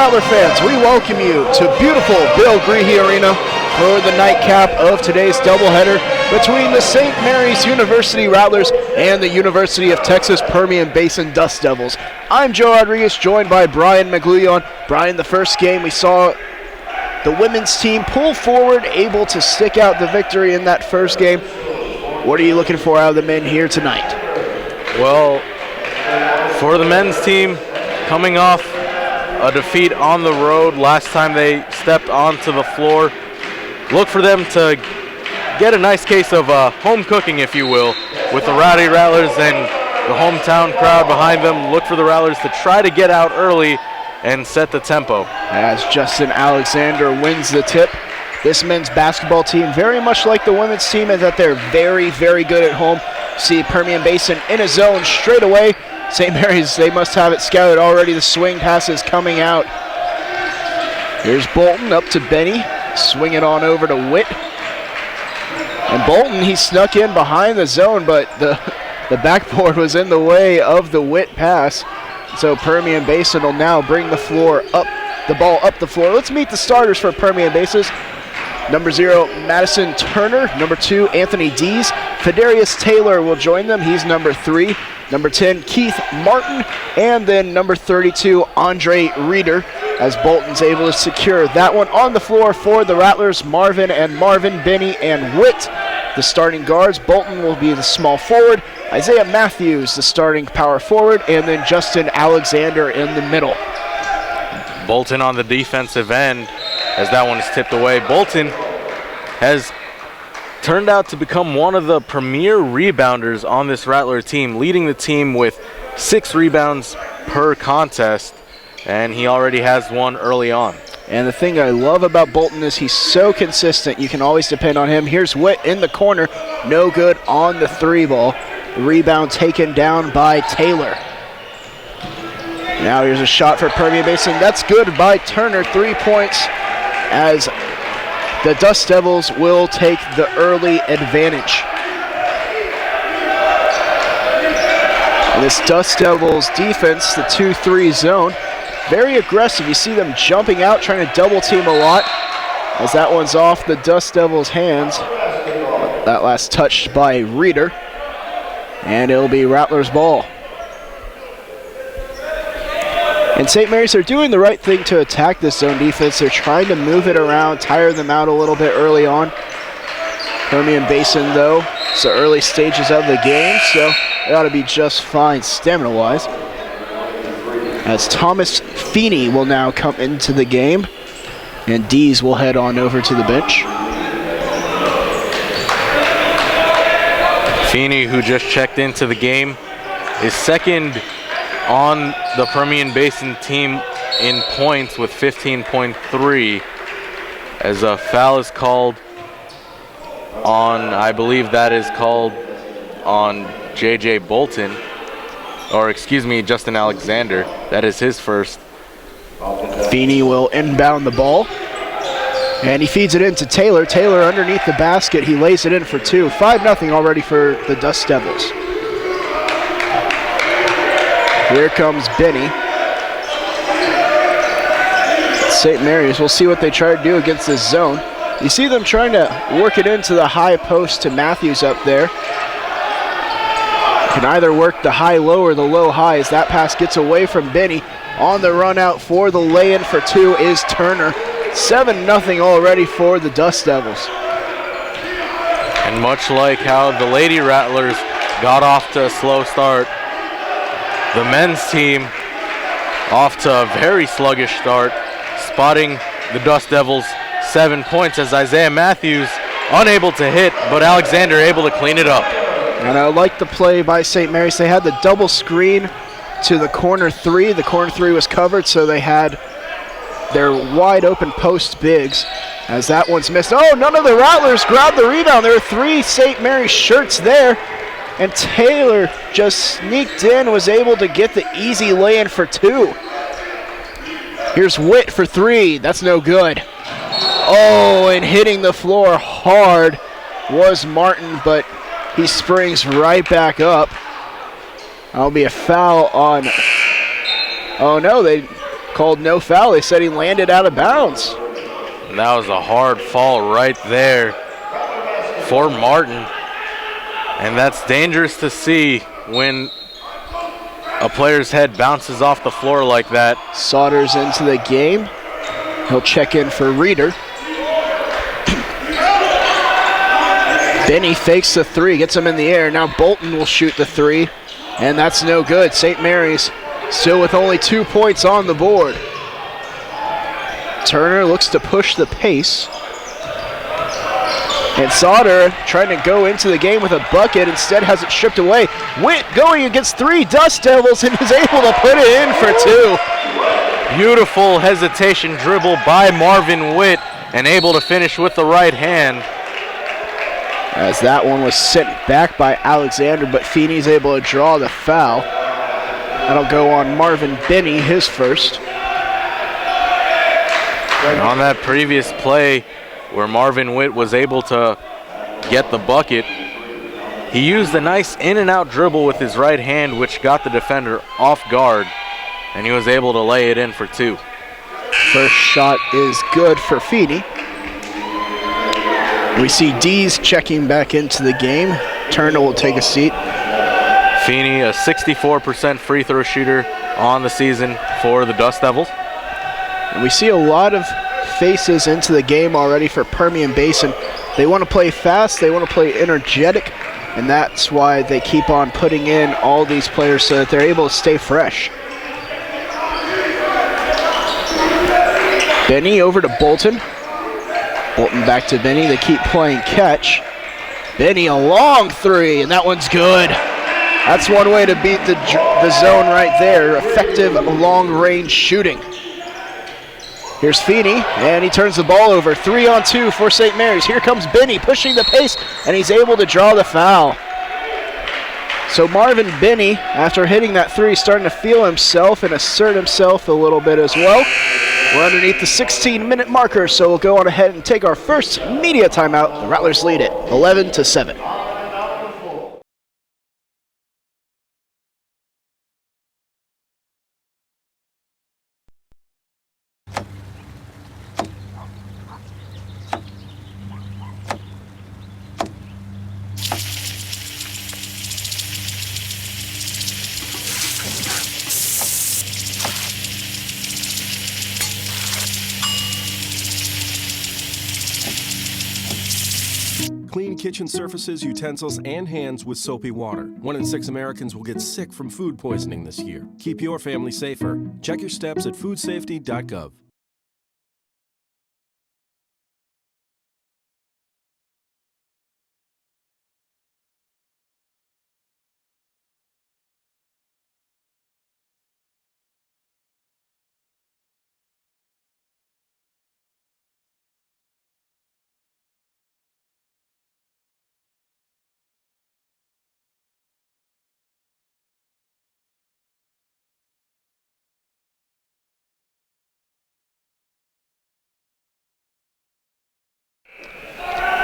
Rattler fans, we welcome you to beautiful Bill Greehey Arena for the nightcap of today's doubleheader between the St. Mary's University Rattlers and the University of Texas Permian Basin Dust Devils. I'm Joe Rodriguez, joined by Brian McGluion. Brian, the first game we saw the women's team pull forward, able to stick out the victory in that first game. What are you looking for out of the men here tonight? Well, for the men's team, coming off a defeat on the road last time they stepped onto the floor, look for them to get a nice case of home cooking, if you will, with the Rowdy Rattlers and the hometown crowd behind them. Look for the Rattlers to try to get out early and set the tempo. As Justin Alexander wins the tip. This men's basketball team, very much like the women's team, is that they're very, very good at home. See Permian Basin in a zone straight away. St. Mary's, they must have it scouted already. The swing pass is coming out. Here's Bolton up to Benny. Swing it on over to Witt. And Bolton, he snuck in behind the zone, but the backboard was in the way of the Witt pass. So Permian Basin will now bring the ball up the floor. Let's meet the starters for Permian Basin. Number 0, Madison Turner. Number 2, Anthony Dees. Fedarius Taylor will join them. He's number 3. Number 10, Keith Martin. And then number 32, Andre Reeder, as Bolton's able to secure that one. On the floor for the Rattlers, Marvin, Benny, and Witt, the starting guards. Bolton will be the small forward. Isaiah Matthews, the starting power forward. And then Justin Alexander in the middle. Bolton on the defensive end, as that one is tipped away. Bolton has turned out to become one of the premier rebounders on this Rattler team, leading the team with 6 rebounds per contest, and he already has one early on. And the thing I love about Bolton is he's so consistent. You can always depend on him. Here's Witt in the corner. No good on the 3 ball. The rebound taken down by Taylor. Now here's a shot for Permian Basin. That's good by Turner. 3 points, as the Dust Devils will take the early advantage. And this Dust Devils defense, the 2-3 zone, very aggressive. You see them jumping out, trying to double team a lot, as that one's off the Dust Devils' hands. That last touched by Reeder, and it'll be Rattlers' ball. And St. Mary's are doing the right thing to attack this zone defense. They're trying to move it around, tire them out a little bit early on. Permian Basin, though, it's the early stages of the game, so they ought to be just fine stamina-wise. As Thomas Feeney will now come into the game, and Dees will head on over to the bench. Feeney, who just checked into the game, is second on the Permian Basin team in points with 15.3, as a foul is called on, I believe that is called on J.J. Bolton, or excuse me, Justin Alexander. That is his first. Feeney will inbound the ball, and he feeds it into Taylor. Taylor underneath the basket, he lays it in for 2. 5-0 already for the Dust Devils. Here comes Benny. St. Mary's, we'll see what they try to do against this zone. You see them trying to work it into the high post to Matthews up there. Can either work the high-low or the low-high, as that pass gets away from Benny. On the run out for the lay-in for 2 is Turner. 7-0 already for the Dust Devils. And much like how the Lady Rattlers got off to a slow start, the men's team off to a very sluggish start, spotting the Dust Devils 7 points, as Isaiah Matthews unable to hit, but Alexander able to clean it up. And I like the play by St. Mary's. They had the double screen to the corner 3. The corner 3 was covered, so they had their wide open post bigs, as that one's missed. Oh, none of the Rattlers grabbed the rebound. There were 3 St. Mary's shirts there. And Taylor just sneaked in, was able to get the easy lay-in for 2. Here's Witt for 3. That's no good. Oh, and hitting the floor hard was Martin, but he springs right back up. That'll be a foul on... Oh, no, they called no foul. They said he landed out of bounds. And that was a hard fall right there for Martin. And that's dangerous to see when a player's head bounces off the floor like that. Sauter's into the game. He'll check in for Reeder. Benny fakes the three, gets him in the air. Now Bolton will shoot the three, and that's no good. St. Mary's still with only 2 points on the board. Turner looks to push the pace. And Sauter trying to go into the game with a bucket, instead has it stripped away. Witt going against 3 Dust Devils and is able to put it in for 2. Beautiful hesitation dribble by Marvin Witt and able to finish with the right hand. As that one was sent back by Alexander, but Feeney's able to draw the foul. That'll go on Marvin Binney, his first. And on that previous play where Marvin Witt was able to get the bucket, he used a nice in and out dribble with his right hand, which got the defender off guard, and he was able to lay it in for 2. First shot is good for Feeney. We see Dees checking back into the game. Turner will take a seat. Feeney, a 64% free throw shooter on the season for the Dust Devils. And we see a lot of faces into the game already for Permian Basin. They want to play fast, they want to play energetic, and that's why they keep on putting in all these players so that they're able to stay fresh. Benny over to Bolton. Bolton back to Benny. They keep playing catch. Benny a long three, and that one's good. That's one way to beat the zone right there. Effective long-range shooting. Here's Feeney, and he turns the ball over. 3-on-2 for St. Mary's. Here comes Benny pushing the pace, and he's able to draw the foul. So Marvin Binney, after hitting that three, starting to feel himself and assert himself a little bit as well. We're underneath the 16-minute marker, so we'll go on ahead and take our first media timeout. The Rattlers lead it 11-7. Clean kitchen surfaces, utensils, and hands with soapy water. 1 in 6 Americans will get sick from food poisoning this year. Keep your family safer. Check your steps at foodsafety.gov.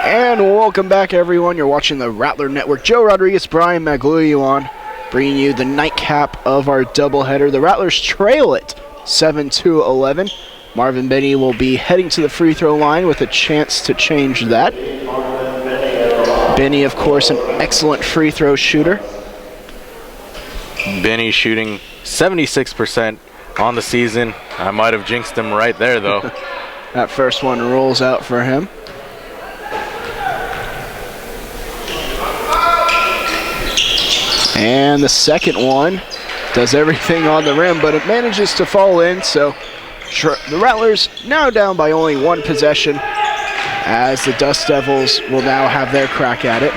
And welcome back, everyone. You're watching the Rattler Network. Joe Rodriguez, Brian Magluian, bringing you the nightcap of our doubleheader. The Rattlers trail it 7-11. Marvin Binney will be heading to the free throw line with a chance to change that. Binney, of course, an excellent free throw shooter. Binney shooting 76% on the season. I might have jinxed him right there, though. That first one rolls out for him. And the second one does everything on the rim, but it manages to fall in, so the Rattlers now down by only 1 possession as the Dust Devils will now have their crack at it.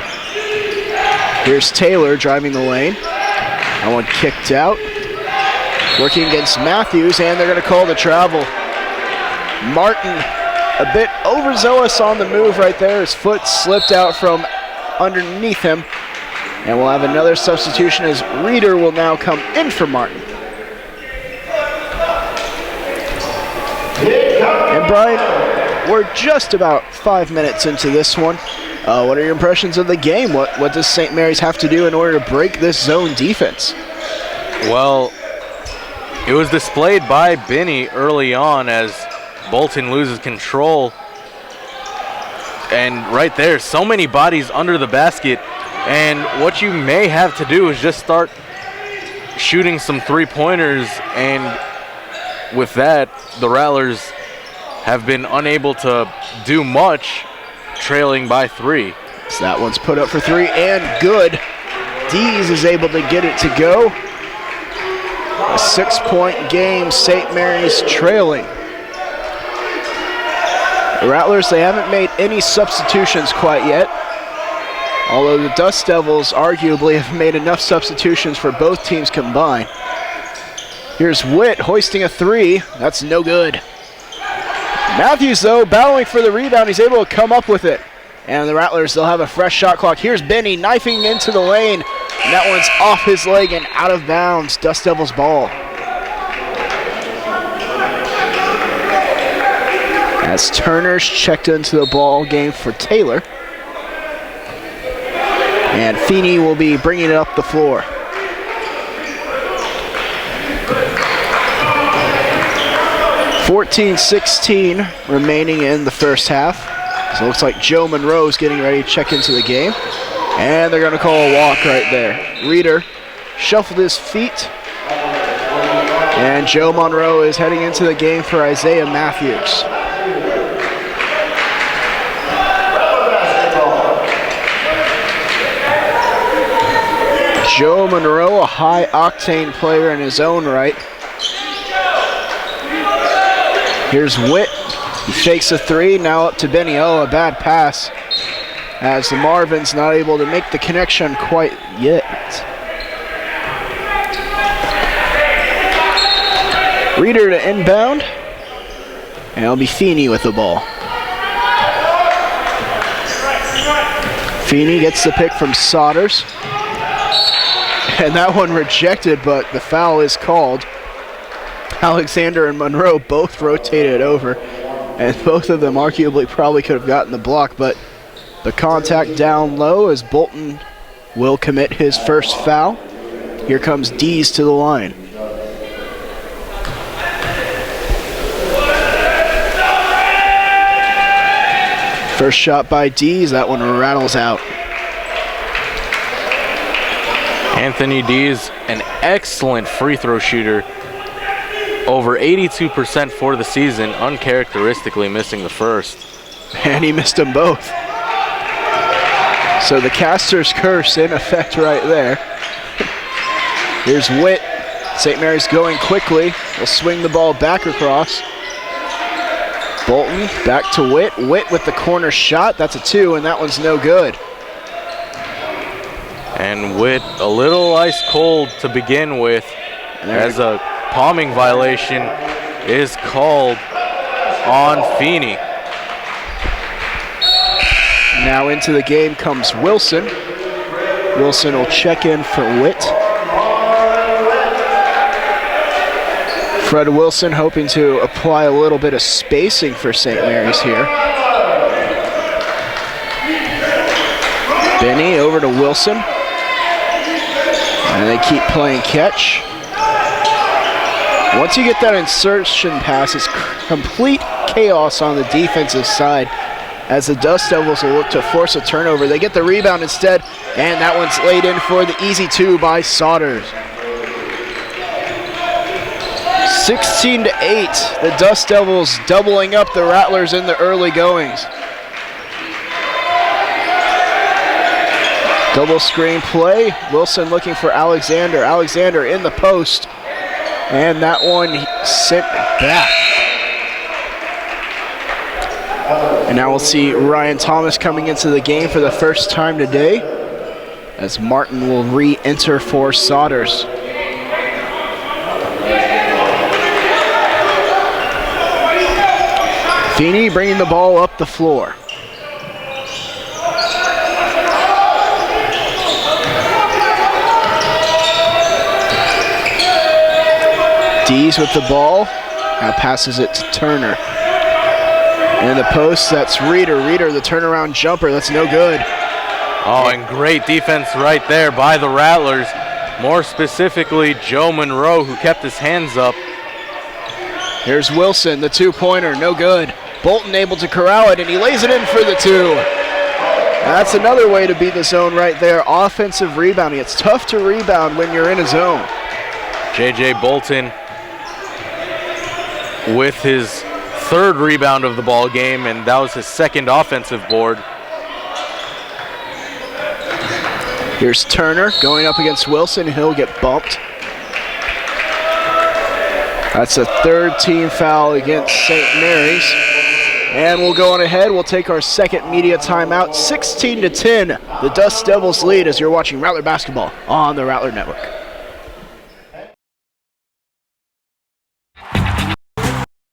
Here's Taylor driving the lane. That one kicked out. Working against Matthews, and they're going to call the travel. Martin a bit overzealous on the move right there. His foot slipped out from underneath him. And we'll have another substitution as Reeder will now come in for Martin. And Brian, we're just about 5 minutes into this one. What are your impressions of the game? What does St. Mary's have to do in order to break this zone defense? Well, It was displayed by Binney early on as Bolton loses control. And right there, so many bodies under the basket. And what you may have to do is just start shooting some three-pointers. And with that, the Rattlers have been unable to do much, trailing by 3. So that one's put up for 3 and good. Dees is able to get it to go. A 6-point game, St. Mary's trailing. The Rattlers, they haven't made any substitutions quite yet, although the Dust Devils arguably have made enough substitutions for both teams combined. Here's Witt hoisting a 3. That's no good. Matthews, though, battling for the rebound. He's able to come up with it. And the Rattlers, they'll have a fresh shot clock. Here's Benny knifing into the lane. And that one's off his leg and out of bounds. Dust Devils ball. As Turner's checked into the ball game for Taylor. And Feeney will be bringing it up the floor. .14-16 remaining in the first half. So it looks like Joe Monroe's getting ready to check into the game. And they're going to call a walk right there. Reeder shuffled his feet. And Joe Monroe is heading into the game for Isaiah Matthews. Joe Monroe, a high-octane player in his own right. Here's Witt. He fakes a 3, now up to Benny. Oh, a bad pass, as the Marvins not able to make the connection quite yet. Reeder to inbound, and it'll be Feeney with the ball. Feeney gets the pick from Sodders. And that one rejected, but the foul is called. Alexander and Monroe both rotated over, and both of them arguably probably could have gotten the block, but the contact down low as Bolton will commit his first foul. Here comes Dees to the line. First shot by Dees, that one rattles out. Anthony Dees, an excellent free throw shooter. Over 82% for the season, uncharacteristically missing the first. And he missed them both. So the caster's curse in effect right there. Here's Witt. St. Mary's going quickly. They'll swing the ball back across. Bolton back to Witt. Witt with the corner shot. That's a 2, and that one's no good. And Witt a little ice cold to begin with, as a palming violation is called on Feeney. Now into the game comes Wilson. Wilson will check in for Witt. Fred Wilson hoping to apply a little bit of spacing for St. Mary's here. Benny over to Wilson. And they keep playing catch. Once you get that insertion pass, it's complete chaos on the defensive side as the Dust Devils will look to force a turnover. They get the rebound instead, and that one's laid in for the easy 2 by Sodders. 16-8, the Dust Devils doubling up the Rattlers in the early goings. Double screen play. Wilson looking for Alexander. Alexander in the post. And that one sent back. And now we'll see Ryan Thomas coming into the game for the first time today, as Martin will re-enter for Sodders. Feeney bringing the ball up the floor. Dees with the ball, now passes it to Turner. In the post, that's Reeder. Reeder, the turnaround jumper, that's no good. Oh, and great defense right there by the Rattlers. More specifically, Joe Monroe, who kept his hands up. Here's Wilson, the two-pointer, no good. Bolton able to corral it, and he lays it in for the two. That's another way to beat the zone right there, offensive rebounding. It's tough to rebound when you're in a zone. J.J. Bolton with his third rebound of the ball game, and that was his second offensive board. Here's Turner going up against Wilson. He'll get bumped. That's a third team foul against St. Mary's. And we'll go on ahead. We'll take our second media timeout. 16-10, the Dust Devils lead as you're watching Rattler basketball on the Rattler Network.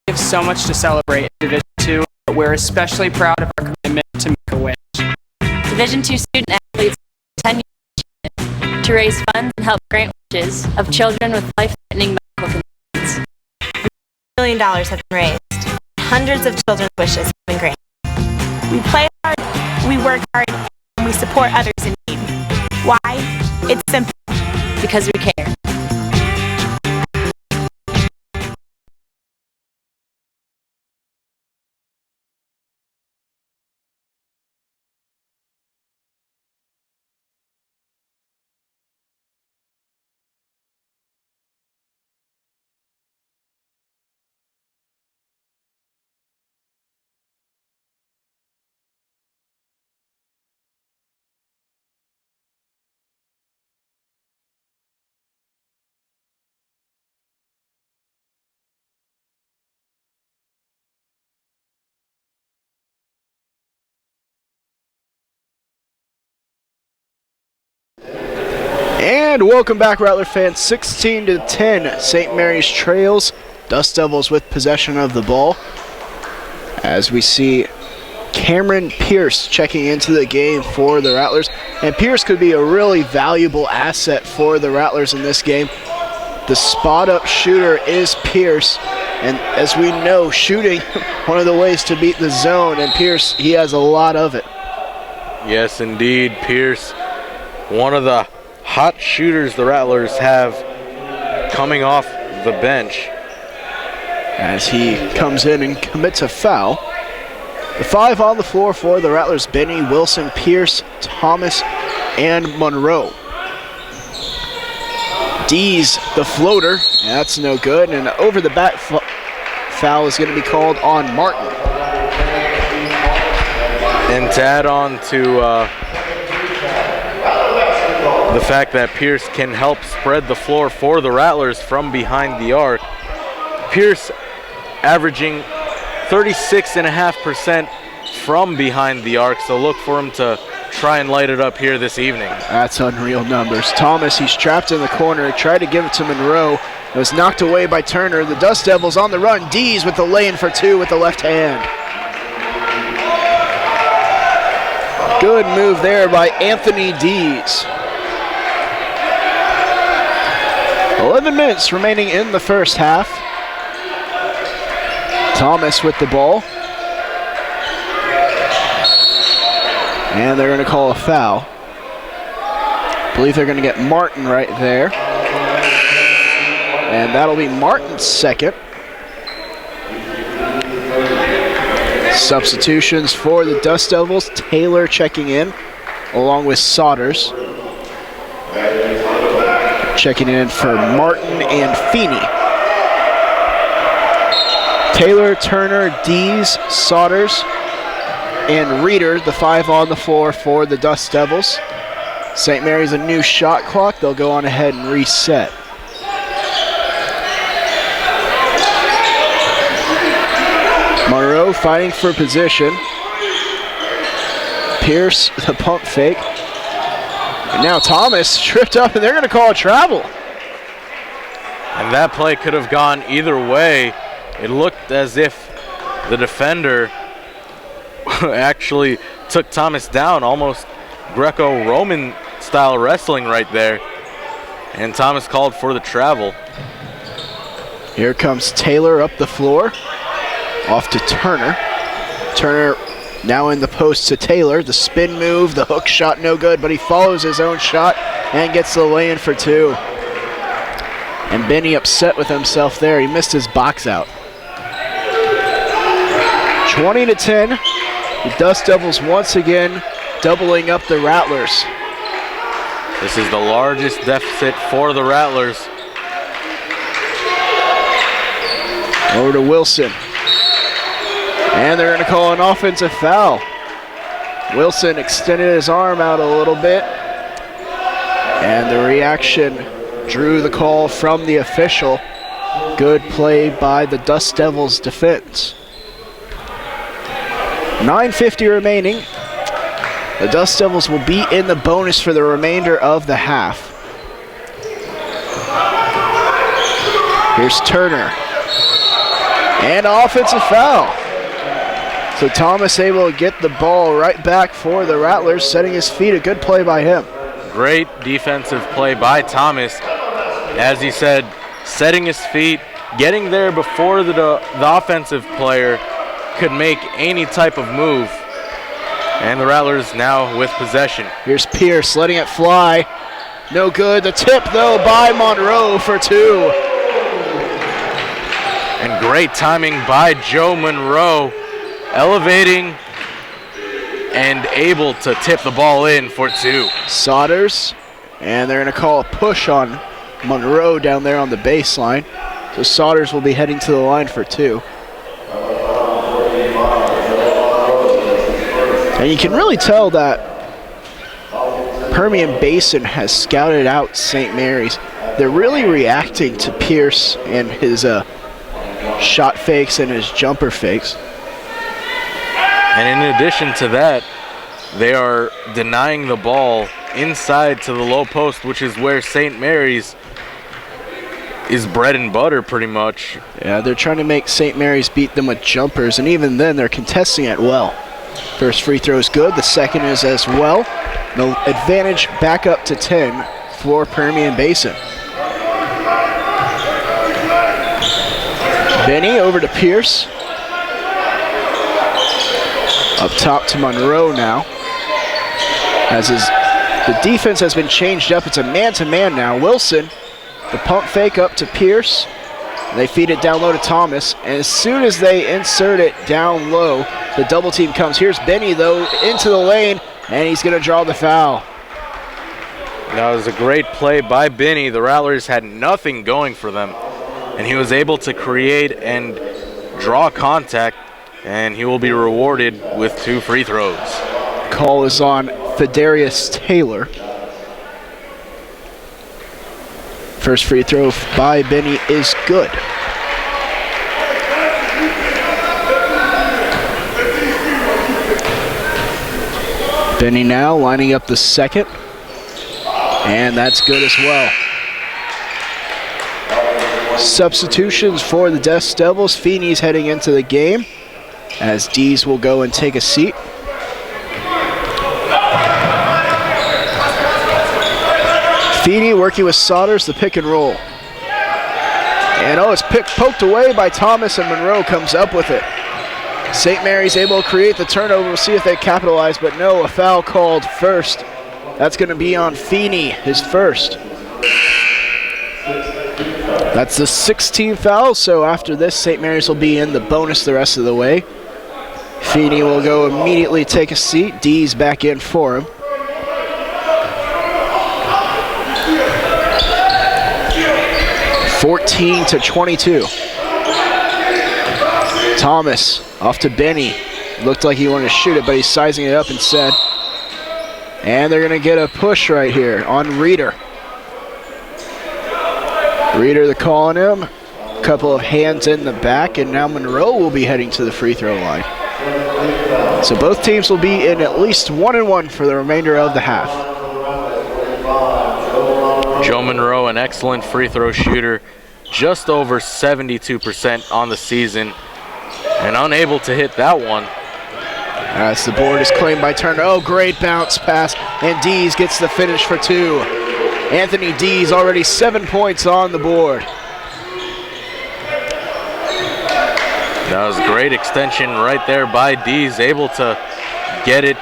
We have so much to celebrate in Division II, but we're especially proud of our commitment to make a wish. Division II student athletes 10 years to raise funds and help grant wishes of children with life-threatening medical conditions. $1 million have been raised. Hundreds of children's wishes have been granted. We play hard, we work hard, and we support others in need. Why? It's simple. Because we care. And welcome back, Rattler fans. 16-10, St. Mary's trails. Dust Devils with possession of the ball. As we see Cameron Pierce checking into the game for the Rattlers. And Pierce could be a really valuable asset for the Rattlers in this game. The spot-up shooter is Pierce. And as we know, shooting, one of the ways to beat the zone. And Pierce, he has a lot of it. Yes, indeed, Pierce, one of the hot shooters the Rattlers have coming off the bench. As he comes in and commits a foul. The five on the floor for the Rattlers: Benny, Wilson, Pierce, Thomas, and Monroe. Dees, the floater, that's no good, and over the back foul is going to be called on Martin. And to add on to the fact that Pierce can help spread the floor for the Rattlers from behind the arc. Pierce averaging 36.5% from behind the arc, so look for him to try and light it up here this evening. That's unreal numbers. Thomas, he's trapped in the corner. He tried to give it to Monroe. It was knocked away by Turner. The Dust Devils on the run. Dees with the lay-in for two with the left hand. Good move there by Anthony Dees. 11 minutes remaining in the first half. Thomas with the ball. And they're going to call a foul. I believe they're going to get Martin right there. And that'll be Martin's second. Substitutions for the Dust Devils. Taylor checking in, along with Sodders. Checking in for Martin and Feeney. Taylor, Turner, Dees, Sodders, and Reeder, the five on the floor for the Dust Devils. St. Mary's a new shot clock. They'll go on ahead and reset. Monroe fighting for position. Pierce, the pump fake. And now Thomas tripped up, and they're going to call a travel. And that play could have gone either way. It looked as if the defender actually took Thomas down, almost Greco-Roman style wrestling right there. And Thomas called for the travel. Here comes Taylor up the floor. Off to Turner. Turner now in the post to Taylor. The spin move, the hook shot, no good, but he follows his own shot. and gets the lay-in for 2. And Benny upset with himself there. He missed his box out. 20-10. The Dust Devils once again doubling up the Rattlers. This is the largest deficit for the Rattlers. Over to Wilson. And they're going to call an offensive foul. Wilson extended his arm out a little bit. And the reaction drew the call from the official. Good play by the Dust Devils defense. 9:50 remaining. The Dust Devils will be in the bonus for the remainder of the half. Here's Turner. And offensive foul. So Thomas able to get the ball right back for the Rattlers, setting his feet. A good play by him. Great defensive play by Thomas. As he said, setting his feet, getting there before the offensive player could make any type of move. And the Rattlers now with possession. Here's Pierce letting it fly. No good. The tip, though, by Monroe for 2. And great timing by Joe Monroe, elevating and able to tip the ball in for 2. Sodders, and they're going to call a push on Monroe down there on the baseline. So Sodders will be heading to the line for 2. And you can really tell that Permian Basin has scouted out St. Mary's. They're really reacting to Pierce and his shot fakes and his jumper fakes. And in addition to that, they are denying the ball inside to the low post, which is where St. Mary's is bread and butter pretty much. Yeah, they're trying to make St. Mary's beat them with jumpers, and even then they're contesting it well. First free throw is good, the second is as well. The advantage back up to 10 for Permian Basin. Benny over to Pierce. Up top to Monroe now. As the defense has been changed up, it's a man-to-man now. Wilson, the pump fake up to Pierce. They feed it down low to Thomas. And as soon as they insert it down low, the double team comes. Here's Benny, though, into the lane, and he's going to draw the foul. That was a great play by Benny. The Rattlers had nothing going for them, and he was able to create and draw contact, and he will be rewarded with 2 free throws. Call is on Fedarius Taylor. First free throw by Benny is good. Benny now lining up the second, and that's good as well. Substitutions for the Dust Devils. Feeney's heading into the game as Dees will go and take a seat. Feeney working with Sodders, the pick and roll. And it's poked away by Thomas, and Monroe comes up with it. St. Mary's able to create the turnover. We'll see if they capitalize, but no, a foul called first. That's going to be on Feeney, his first. That's the 16th foul, so after this, St. Mary's will be in the bonus the rest of the way. Feeney will go immediately take a seat. Dees back in for him. (14-22). Thomas off to Benny. Looked like he wanted to shoot it, but he's sizing it up instead. And they're going to get a push right here on Reeder. Reeder, the call on him. A couple of hands in the back, and now Monroe will be heading to the free throw line. So both teams will be in at least 1-1 for the remainder of the half. Joe Monroe, an excellent free throw shooter, just over 72% on the season, and unable to hit that one. As the board is claimed by Turner. Oh, great bounce pass, and Dees gets the finish for 2. Anthony Dees already 7 points on the board. That was a great extension right there by Dees, able to get it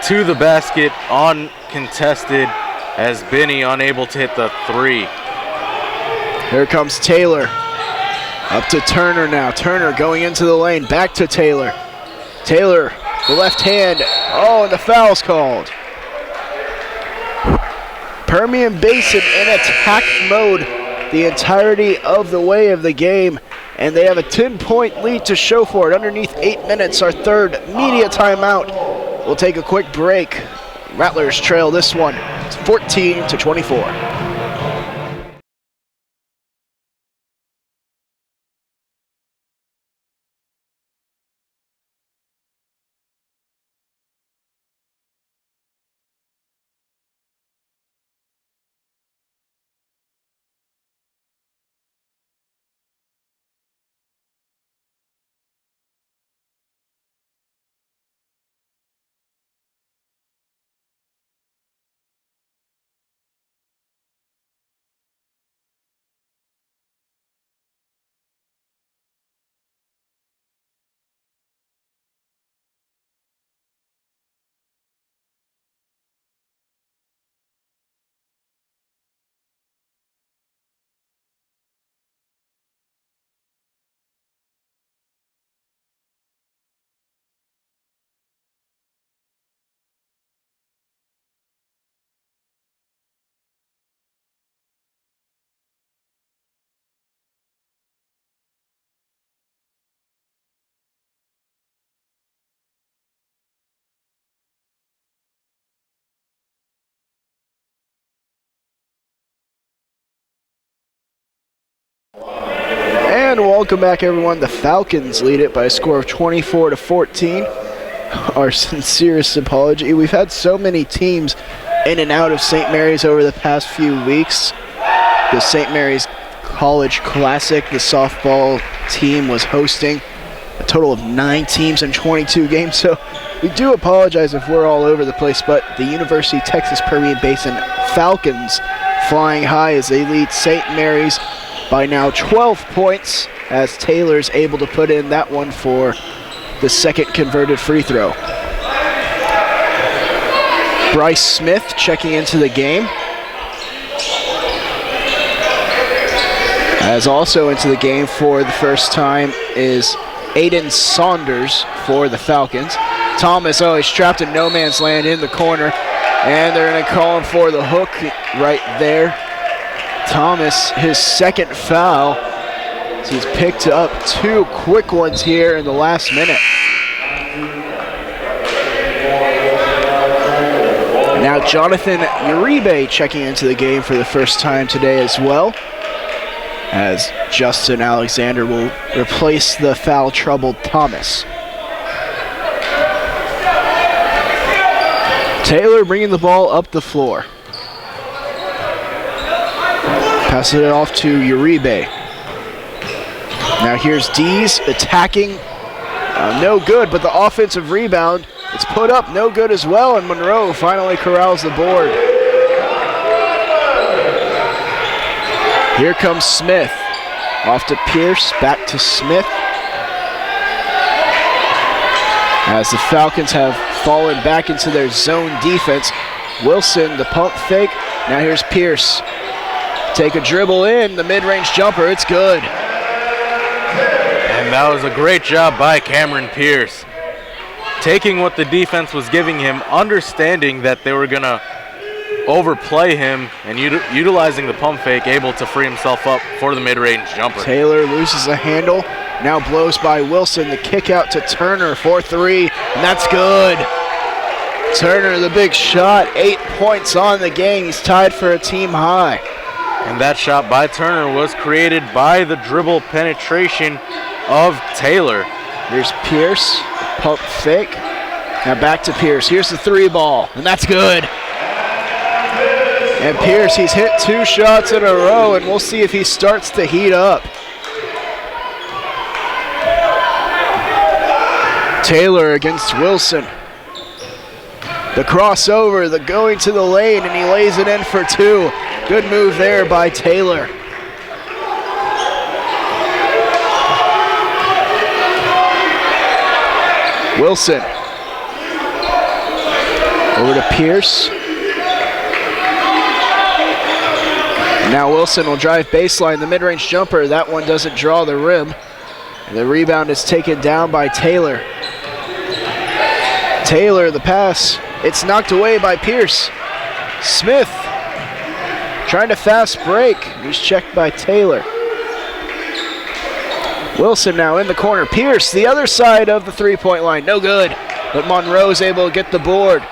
to the basket uncontested as Binney unable to hit the three. Here comes Taylor. Up to Turner now. Turner going into the lane. Back to Taylor. Taylor, the left hand. Oh, and the foul's called. Permian Basin in attack mode the entirety of the way of the game, and they have a 10-point lead to show for it. Underneath 8 minutes, our third media timeout. We'll take a quick break. Rattlers trail this one. It's 14-24. And welcome back, everyone. The Falcons lead it by a score of 24-14. Our sincerest apology. We've had so many teams in and out of St. Mary's over the past few weeks. The St. Mary's College Classic, the softball team was hosting a total of 9 teams in 22 games. So we do apologize if we're all over the place, but the University of Texas Permian Basin Falcons flying high as they lead St. Mary's by now 12 points, as Taylor's able to put in that one for the second converted free throw. Bryce Smith checking into the game. As also into the game for the first time is Aiden Saunders for the Falcons. Thomas, he's trapped in no man's land in the corner, and they're going to call him for the hook right there. Thomas, his second foul. So he's picked up 2 quick ones here in the last minute. Now Jonathan Uribe checking into the game for the first time today as well, as Justin Alexander will replace the foul-troubled Thomas. Taylor bringing the ball up the floor. Passes it off to Uribe. Now here's Dees attacking. No good, but the offensive rebound, it's put up, no good as well, and Monroe finally corrals the board. Here comes Smith. Off to Pierce, back to Smith. As the Falcons have fallen back into their zone defense. Wilson, the pump fake. Now here's Pierce. Take a dribble in, the mid-range jumper, it's good. And that was a great job by Cameron Pierce. Taking what the defense was giving him, understanding that they were gonna overplay him, and utilizing the pump fake, able to free himself up for the mid-range jumper. Taylor loses the handle, now blows by Wilson, the kick out to Turner for 3, and that's good. Turner, the big shot, 8 points on the game, he's tied for a team high. And that shot by Turner was created by the dribble penetration of Taylor. Here's Pierce, pump fake. Now back to Pierce. Here's the 3 ball, and that's good. And Pierce, he's hit 2 shots in a row, and we'll see if he starts to heat up. Taylor against Wilson. The crossover, the going to the lane, and he lays it in for 2. Good move there by Taylor. Wilson. Over to Pierce. Now Wilson will drive baseline, the mid-range jumper. That one doesn't draw the rim. And the rebound is taken down by Taylor. Taylor, the pass. It's knocked away by Pierce. Smith trying to fast break. He's checked by Taylor. Wilson now in the corner. Pierce, the other side of the three-point line. No good. But Monroe's able to get the board.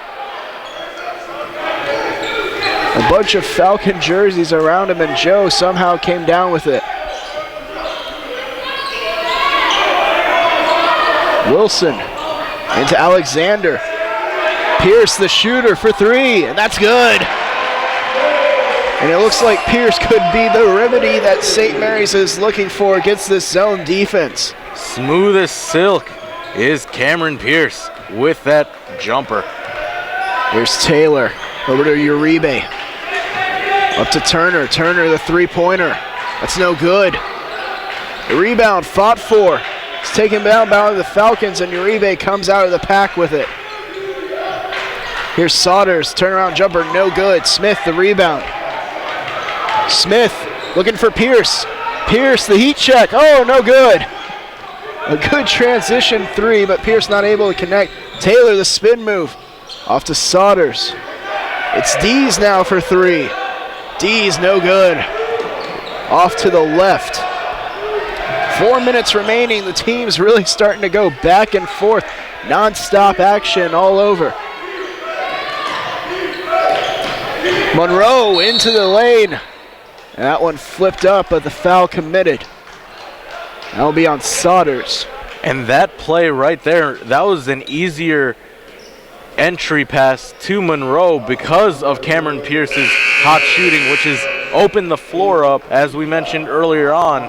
A bunch of Falcon jerseys around him, and Joe somehow came down with it. Wilson into Alexander. Pierce, the shooter, for three, and that's good. And it looks like Pierce could be the remedy that St. Mary's is looking for against this zone defense. Smooth as silk is Cameron Pierce with that jumper. Here's Taylor over to Uribe. Up to Turner. Turner, the three-pointer. That's no good. The rebound fought for. It's taken down by the Falcons, and Uribe comes out of the pack with it. Here's Saunders. Turnaround jumper, no good. Smith, the rebound. Smith looking for Pierce. Pierce, the heat check. Oh, no good. A good transition three, but Pierce not able to connect. Taylor, the spin move. Off to Saunders. It's Dees now for three. Dees, no good. Off to the left. 4 minutes remaining. The team's really starting to go back and forth. Non-stop action all over. Monroe into the lane. And that one flipped up, but the foul committed. That'll be on Saunders. And that play right there, that was an easier entry pass to Monroe because of Cameron Pierce's hot shooting, which has opened the floor up, as we mentioned earlier on.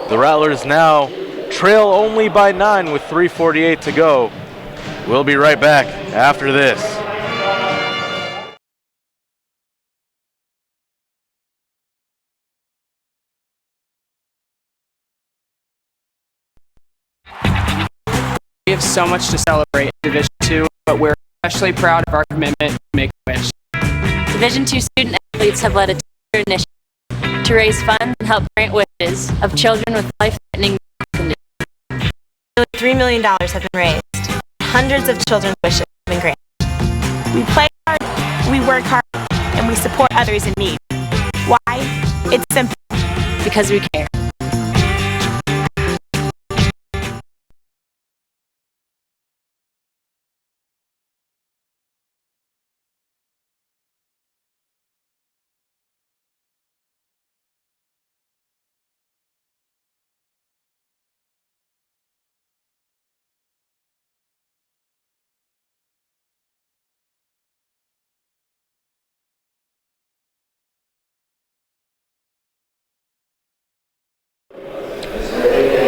The Rattlers now trail only by 9 with 3:48 to go. We'll be right back after this. We have so much to celebrate in Division II, but we're especially proud of our commitment to Make-A-Wish. Division II student athletes have led a two-year initiative to raise funds and help grant wishes of children with life-threatening medical conditions. Nearly $3 million have been raised. Hundreds of children's wishes have been granted. We play hard, we work hard, and we support others in need. Why? It's simple. Because we care.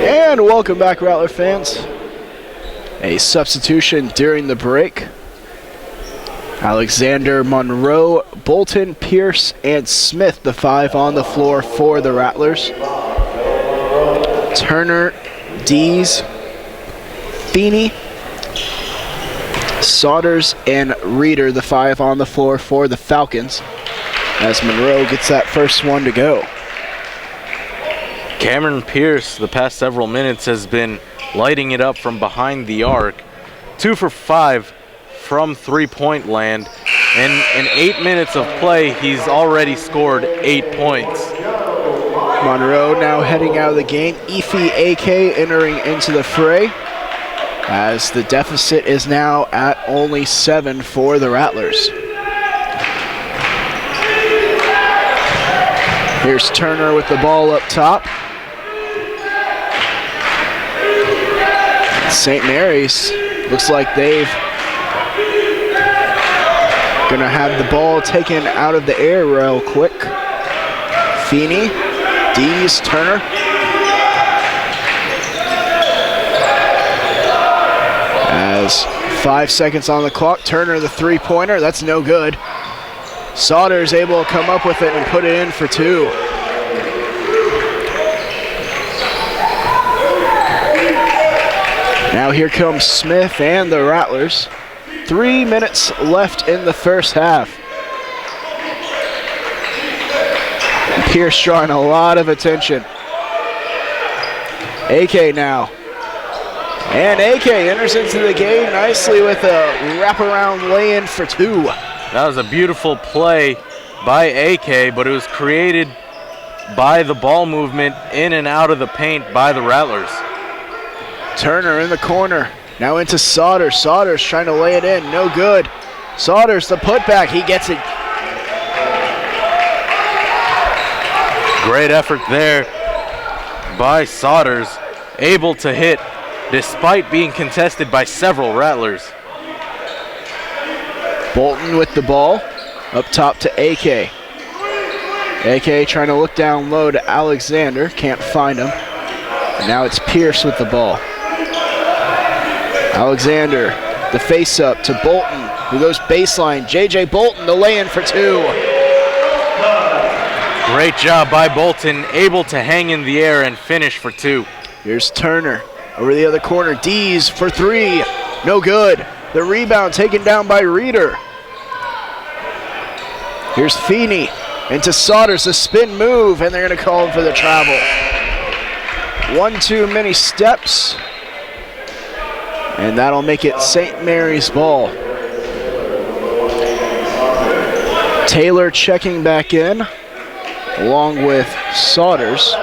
And welcome back, Rattler fans. A substitution during the break. Alexander, Monroe, Bolton, Pierce, and Smith, the five on the floor for the Rattlers. Turner, Dees, Feeney, Saunders, and Reeder, the five on the floor for the Falcons, as Monroe gets that first one to go. Cameron Pierce, the past several minutes, has been lighting it up from behind the arc. 2 for 5 from three-point land. And in 8 minutes of play, he's already scored 8 points. Monroe now heading out of the game. Efi AK entering into the fray, as the deficit is now at only 7 for the Rattlers. Here's Turner with the ball up top. St. Mary's looks like they've gonna have the ball taken out of the air real quick. Feeney, Dees, Turner. As 5 seconds on the clock, Turner the three-pointer, that's no good. Saunders able to come up with it and put it in for 2. Now here comes Smith and the Rattlers. 3 minutes left in the first half. Pierce drawing a lot of attention. AK now. And AK enters into the game nicely with a wraparound lay-in for 2. That was a beautiful play by AK, but it was created by the ball movement in and out of the paint by the Rattlers. Turner in the corner. Now into Saunders. Saunders trying to lay it in. No good. Saunders, the putback. He gets it. Great effort there by Saunders. Able to hit despite being contested by several Rattlers. Bolton with the ball. Up top to AK. AK trying to look down low to Alexander. Can't find him. And now it's Pierce with the ball. Alexander, the face up to Bolton, who goes baseline. JJ Bolton, the lay-in for 2. Great job by Bolton, able to hang in the air and finish for 2. Here's Turner over the other corner. Dees for 3. No good. The rebound taken down by Reeder. Here's Feeney into Saunders, the spin move, and they're going to call him for the travel. 1 too many steps. And that'll make it St. Mary's ball. Taylor checking back in, along with Saunders.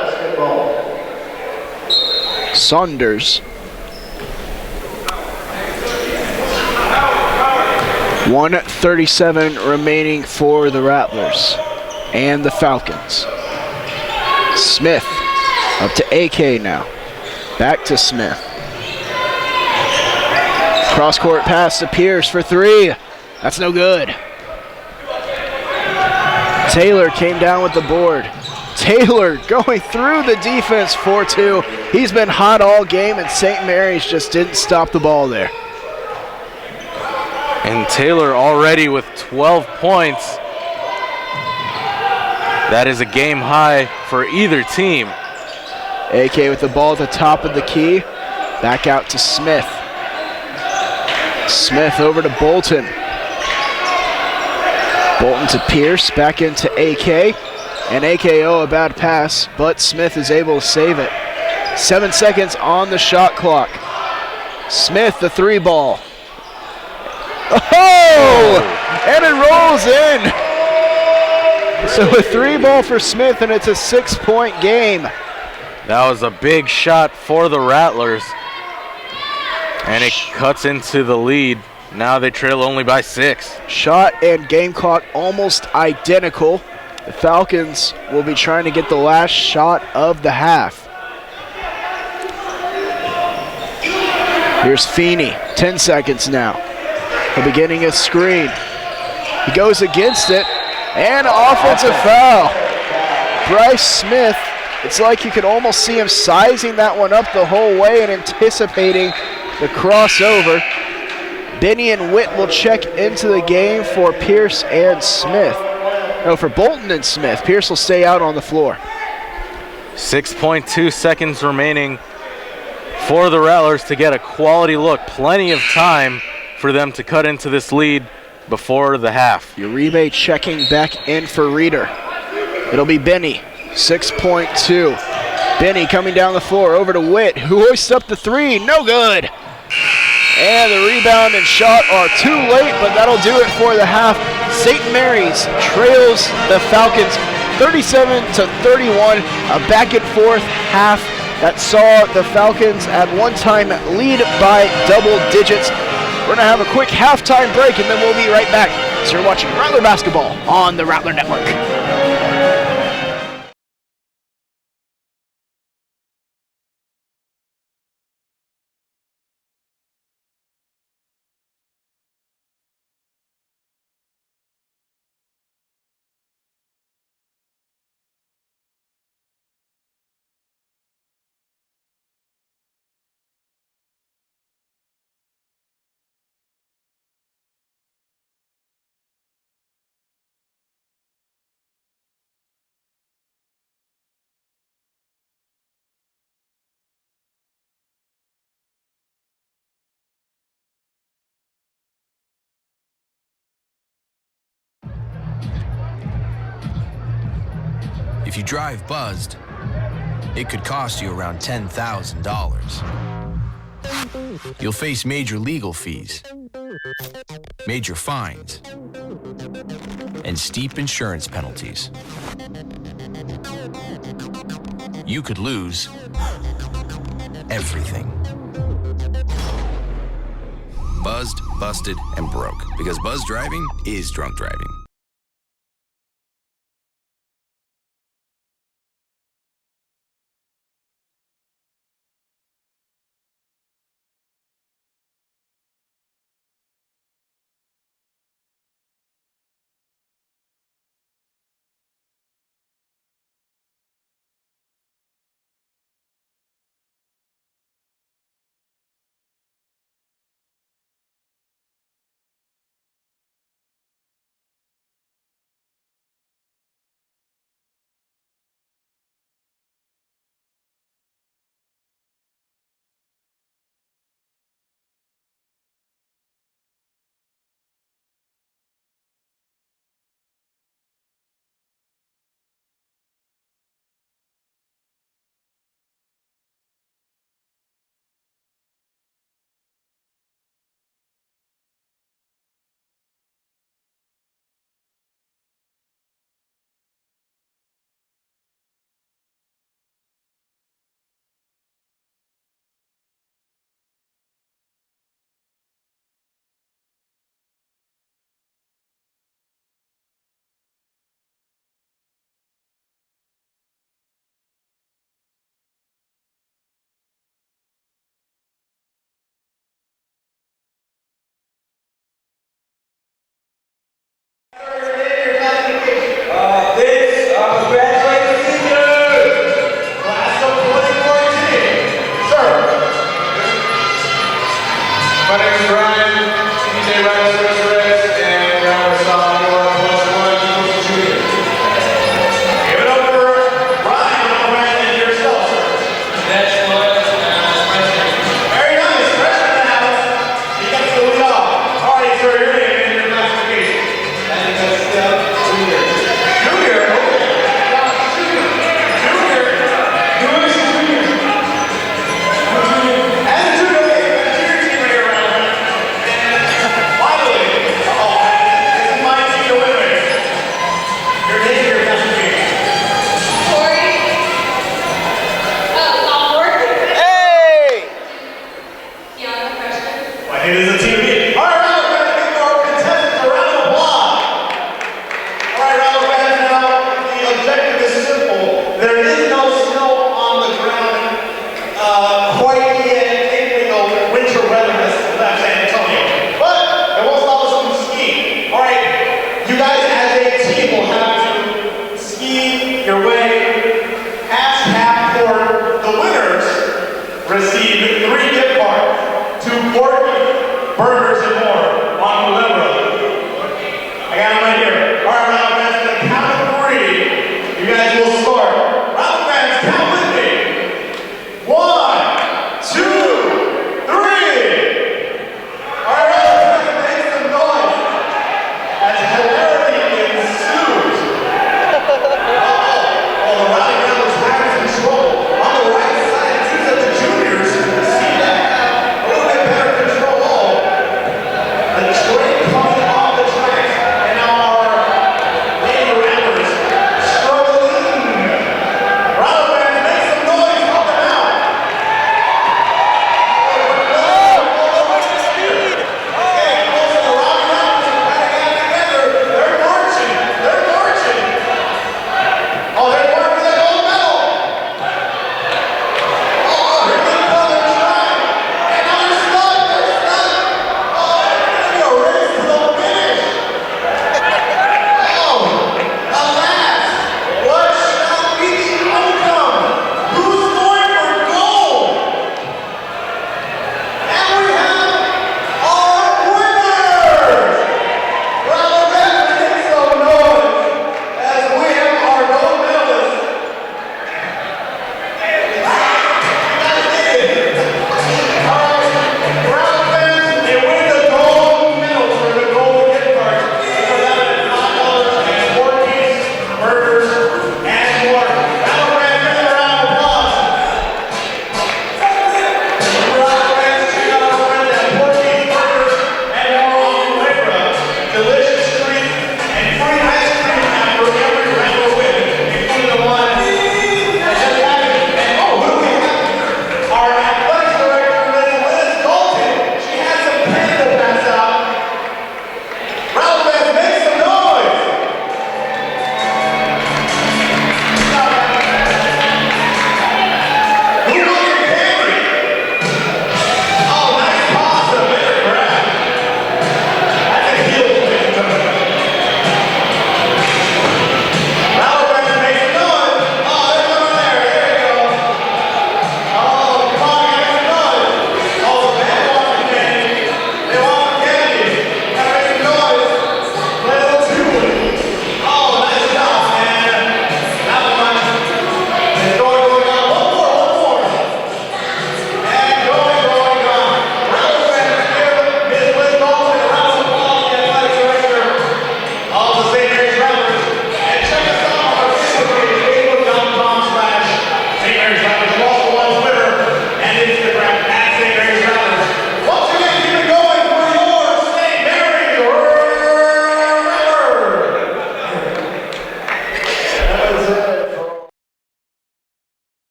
1:37 remaining for the Rattlers and the Falcons. Smith up to AK now. Back to Smith. Cross-court pass to Pierce for 3. That's no good. Taylor came down with the board. Taylor going through the defense for 2. He's been hot all game, and St. Mary's just didn't stop the ball there. And Taylor already with 12 points. That is a game high for either team. AK with the ball at the top of the key. Back out to Smith. Smith over to Bolton. Bolton to Pierce, back into AK. And AKO a bad pass, but Smith is able to save it. 7 seconds on the shot clock. Smith, the 3 ball. Oh! And it rolls in. So a 3 ball for Smith, and it's a 6-point game. That was a big shot for the Rattlers. And it cuts into the lead. Now they trail only by 6. Shot and game clock almost identical. The Falcons will be trying to get the last shot of the half. Here's Feeney, 10 seconds now. The beginning of screen. He goes against it, and offensive foul. Bryce Smith, it's like you could almost see him sizing that one up the whole way and anticipating the crossover. Benny and Witt will check into the game for Pierce and Smith. No, for Bolton and Smith. Pierce will stay out on the floor. 6.2 seconds remaining for the Rattlers to get a quality look. Plenty of time for them to cut into this lead before the half. Uribe checking back in for Reeder. It'll be Benny, 6.2. Benny coming down the floor over to Witt, who hoists up the 3. No good. And the rebound and shot are too late, but that'll do it for the half. St. Mary's trails the Falcons 37-31, a back and forth half that saw the Falcons at one time lead by double digits. We're going to have a quick halftime break, and then we'll be right back. So you're watching Rattler Basketball on the Rattler Network. If you drive buzzed, it could cost you around $10,000. You'll face major legal fees, major fines, and steep insurance penalties. You could lose everything. Buzzed, busted, and broke. Because buzz driving is drunk driving.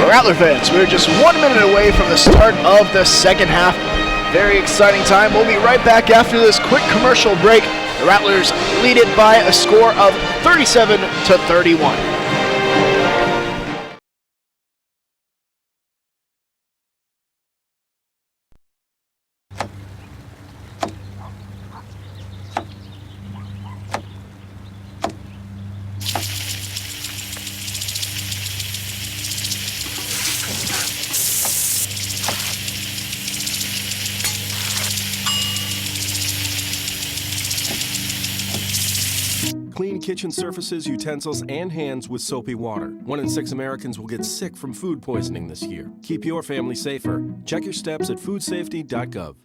Rattler fans, we're just 1 minute away from the start of the second half. Very exciting time. We'll be right back after this quick commercial break. The Rattlers lead it by a score of 37-31. Clean kitchen surfaces, utensils, and hands with soapy water. 1 in 6 Americans will get sick from food poisoning this year. Keep your family safer. Check your steps at foodsafety.gov.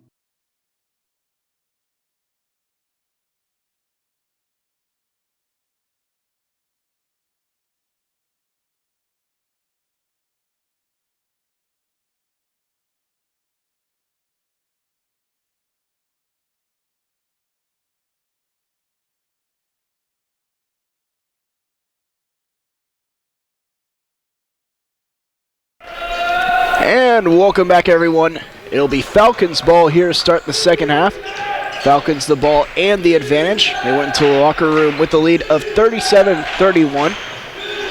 And welcome back, everyone. It'll be Falcons ball here to start the second half. Falcons the ball and the advantage. They went into the locker room with the lead of 37-31.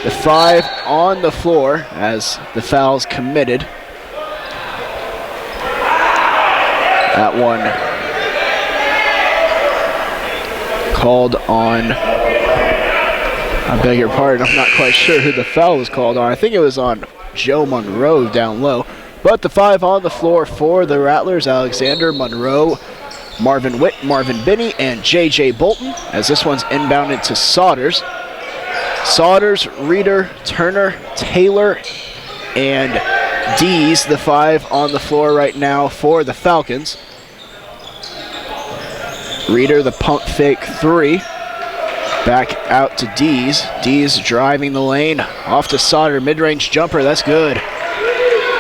The 5 on the floor as the fouls committed. That one called on, I beg your pardon, I'm not quite sure who the foul was called on. I think it was on Joe Monroe down low. But the 5 on the floor for the Rattlers: Alexander, Monroe, Marvin Witt, Marvin Binney, and J.J. Bolton, as this one's inbounded to Saunders. Saunders, Reeder, Turner, Taylor, and Dees, the 5 on the floor right now for the Falcons. Reeder, the pump fake 3. Back out to Dees. Dees driving the lane. Off to Sauter. Mid-range jumper. That's good.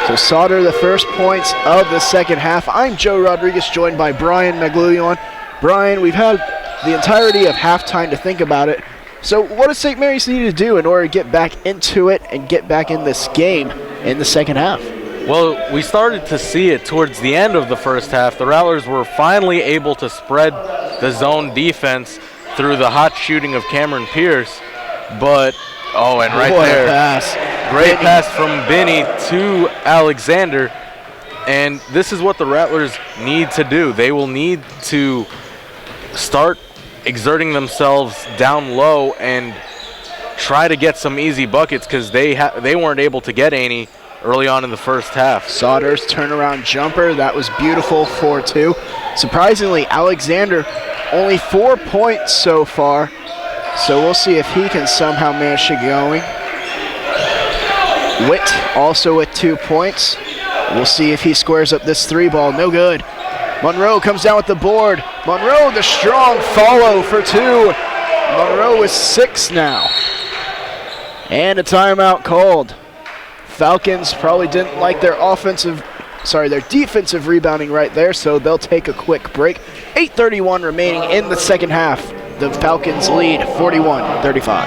So Sauter, the first points of the second half. I'm Joe Rodriguez, joined by Brian Maglulion. Brian, we've had the entirety of halftime to think about it. So what does St. Mary's need to do in order to get back into it and get back in this game in the second half? Well, we started to see it towards the end of the first half. The Rattlers were finally able to spread the zone defense through the hot shooting of Cameron Pierce, but and right what there, a pass. Great pass from Binney to Alexander, and this is what the Rattlers need to do. They will need to start exerting themselves down low and try to get some easy buckets, because they weren't able to get any early on in the first half. Sauter's turnaround jumper, that was beautiful, 4-2. Surprisingly, Alexander only 4 points so far, so we'll see if he can somehow manage to get going. Witt also with 2 points. We'll see if he squares up this 3 ball. No good. Monroe comes down with the board. Monroe, the strong follow for 2. Monroe with 6 now. And a timeout called. Falcons probably didn't like their defensive rebounding right there, so they'll take a quick break. 8:31 remaining in the second half. The Falcons lead 41-35.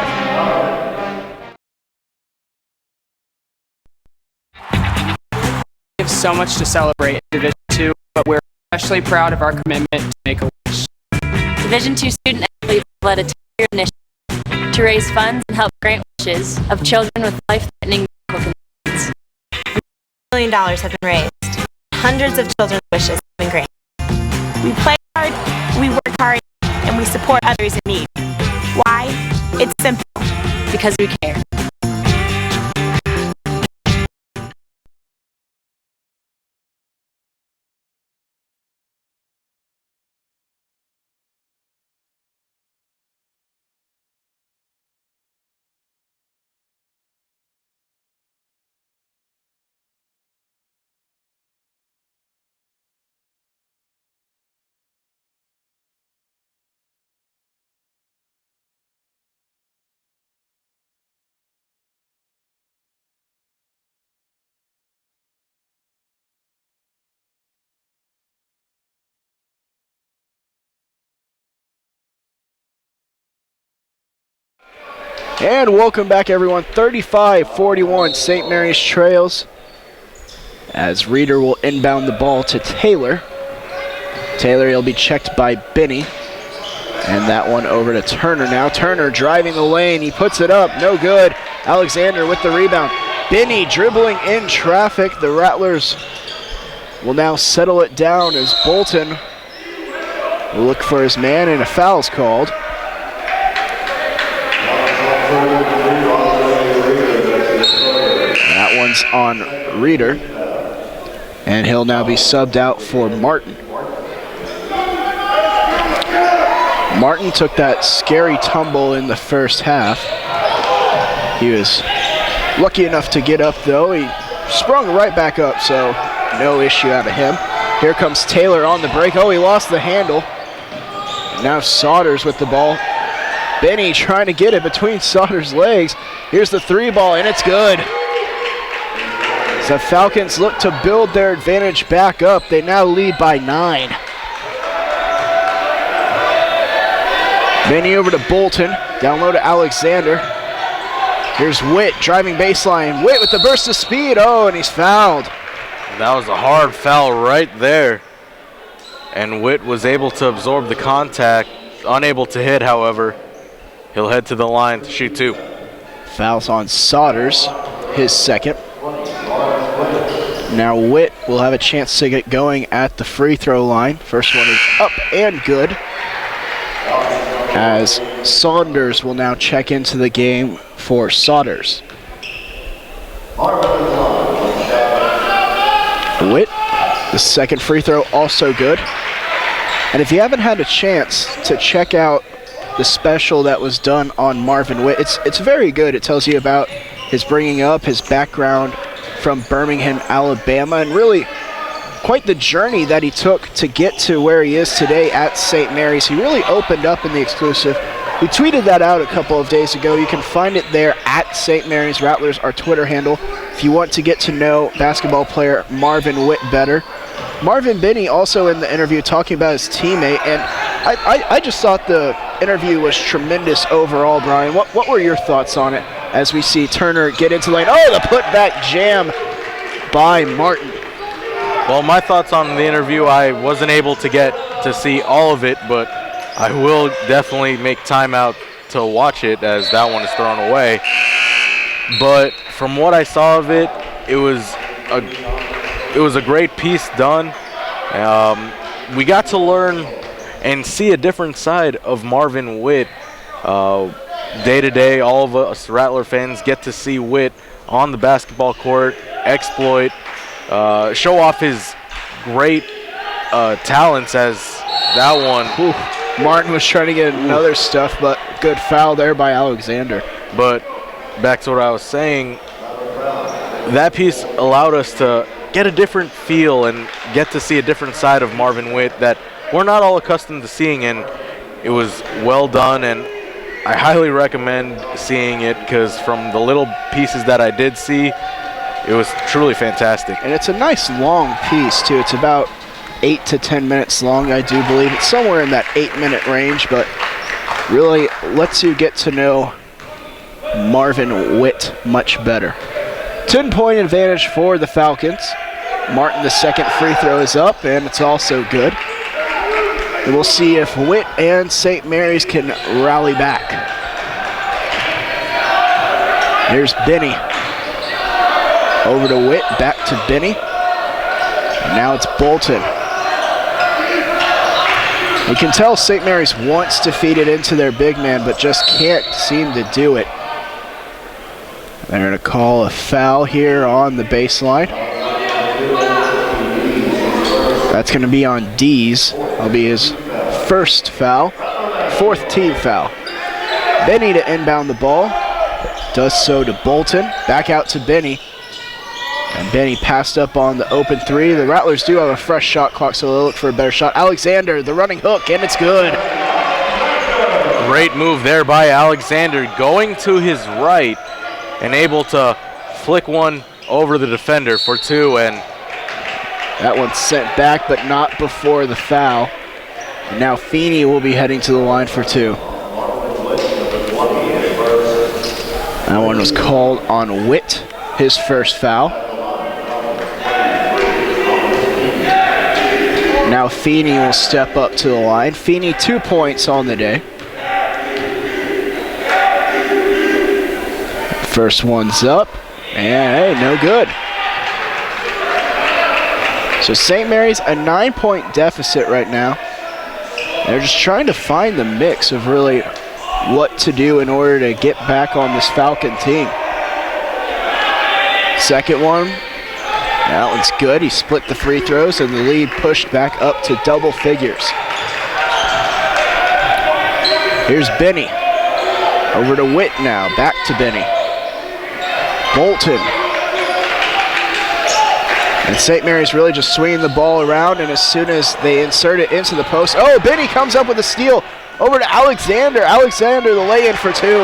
We have so much to celebrate in Division II, but we're especially proud of our commitment to make a wish. Division II student athletes led a 2-year initiative to raise funds and help grant wishes of children with life-threatening medical conditions. $1 million have been raised. Hundreds of children's wishes have been granted. We play hard, we work hard, and we support others in need. Why? It's simple. Because we care. And welcome back, everyone. 35-41 St. Mary's trails as Reeder will inbound the ball to Taylor. Taylor, he'll be checked by Binney. And that one over to Turner now. Turner driving the lane. He puts it up. No good. Alexander with the rebound. Binney dribbling in traffic. The Rattlers will now settle it down as Bolton will look for his man, and a foul's called. That one's on Reeder. And he'll now be subbed out for Martin. Martin took that scary tumble in the first half. He was lucky enough to get up, though. He sprung right back up, so no issue out of him. Here comes Taylor on the break. Oh, he lost the handle. Now Saunders with the ball. Binney trying to get it between Saunders' legs. Here's the three ball, and it's good. As the Falcons look to build their advantage back up, they now lead by 9. Binney over to Bolton, down low to Alexander. Here's Witt driving baseline. Witt with the burst of speed. Oh, and he's fouled. That was a hard foul right there. And Witt was able to absorb the contact, unable to hit, however. He'll head to the line to shoot 2. Fouls on Saunders, his second. Now Witt will have a chance to get going at the free throw line. First one is up and good. As Saunders will now check into the game for Saunders. Witt, the second free throw, also good. And if you haven't had a chance to check out the special that was done on Marvin Witt, it's very good. It tells you about his bringing up, his background from Birmingham, Alabama, and really quite the journey that he took to get to where he is today at St. Mary's. He really opened up in the exclusive. We tweeted that out a couple of days ago. You can find it there at St. Mary's Rattlers, our Twitter handle, if you want to get to know basketball player Marvin Witt better. Marvin Binney also in the interview talking about his teammate, and I just thought the interview was tremendous overall, Brian. What were your thoughts on it as we see Turner get into the lane? Oh, the putback jam by Martin. Well, my thoughts on the interview, I wasn't able to get to see all of it, but I will definitely make time out to watch it as that one is thrown away. But from what I saw of it, it was a great piece done. We got to learn and see a different side of Marvin Witt. Day to day, all of us Rattler fans get to see Witt on the basketball court, exploit, show off his great talents as that one. Ooh, Martin was trying to get another stuff, but good foul there by Alexander. But back to what I was saying, that piece allowed us to get a different feel and get to see a different side of Marvin Witt that we're not all accustomed to seeing, and it was well done, and I highly recommend seeing it because from the little pieces that I did see, it was truly fantastic. And it's a nice long piece, too. It's about 8 to 10 minutes long, I do believe. It's somewhere in that 8-minute range, but really lets you get to know Marvin Witt much better. 10-point advantage for the Falcons. Martin, the second free throw is up, and it's also good. And we'll see if Witt and St. Mary's can rally back. Here's Binney. Over to Witt, back to Binney. And now it's Bolton. You can tell St. Mary's wants to feed it into their big man, but just can't seem to do it. They're going to call a foul here on the baseline. That's going to be on Dees. That'll be his first foul, fourth team foul. Binney to inbound the ball. Does so to Bolton. Back out to Binney. And Binney passed up on the open three. The Rattlers do have a fresh shot clock, so they'll look for a better shot. Alexander, the running hook, and it's good. Great move there by Alexander, going to his right and able to flick one over the defender for 2, and that one's sent back, but not before the foul. And now Feeney will be heading to the line for 2. That one was called on Witt, his first foul. Now Feeney will step up to the line. Feeney 2 points on the day. First one's up, and hey, no good. So St. Mary's a 9-point deficit right now. They're just trying to find the mix of really what to do in order to get back on this Falcon team. Second one, that one's good. He split the free throws and the lead pushed back up to double figures. Here's Benny. Over to Witt now, back to Benny. Bolton. And St. Mary's really just swinging the ball around, and as soon as they insert it into the post, oh, Benny comes up with a steal over to Alexander. Alexander, the lay-in for two.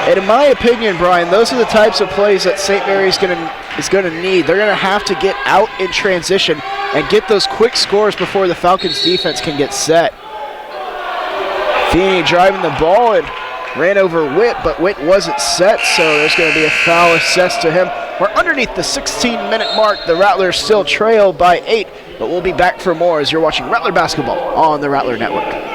And in my opinion, Brian, those are the types of plays that St. Mary's is gonna need. They're gonna have to get out in transition and get those quick scores before the Falcons defense can get set. Feeney driving the ball and ran over Witt, but Witt wasn't set, so there's going to be a foul assessed to him. We're underneath the 16-minute mark. The Rattlers still trail by 8, but we'll be back for more as you're watching Rattler basketball on the Rattler Network.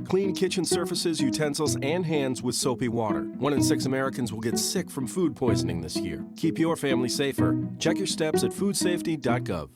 Clean kitchen surfaces, utensils, and hands with soapy water. 1 in 6 Americans will get sick from food poisoning this year. Keep your family safer. Check your steps at foodsafety.gov.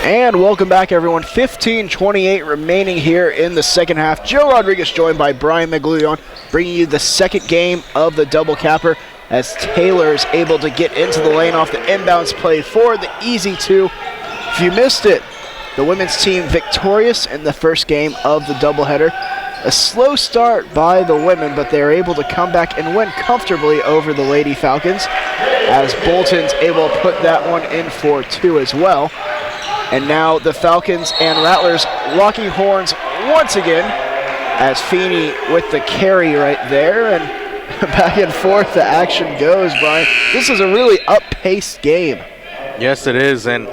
And welcome back, everyone. 15:28 remaining here in the second half. Joe Rodriguez joined by Brian Maglione, bringing you the second game of the double capper as Taylor is able to get into the lane off the inbounds play for the easy two. If you missed it, the women's team victorious in the first game of the doubleheader. A slow start by the women, but they're able to come back and win comfortably over the Lady Falcons, as Bolton's able to put that one in for two as well. And now the Falcons and Rattlers locking horns once again as Feeney with the carry right there, and back and forth the action goes, Brian. This is a really up-paced game. Yes, it is, and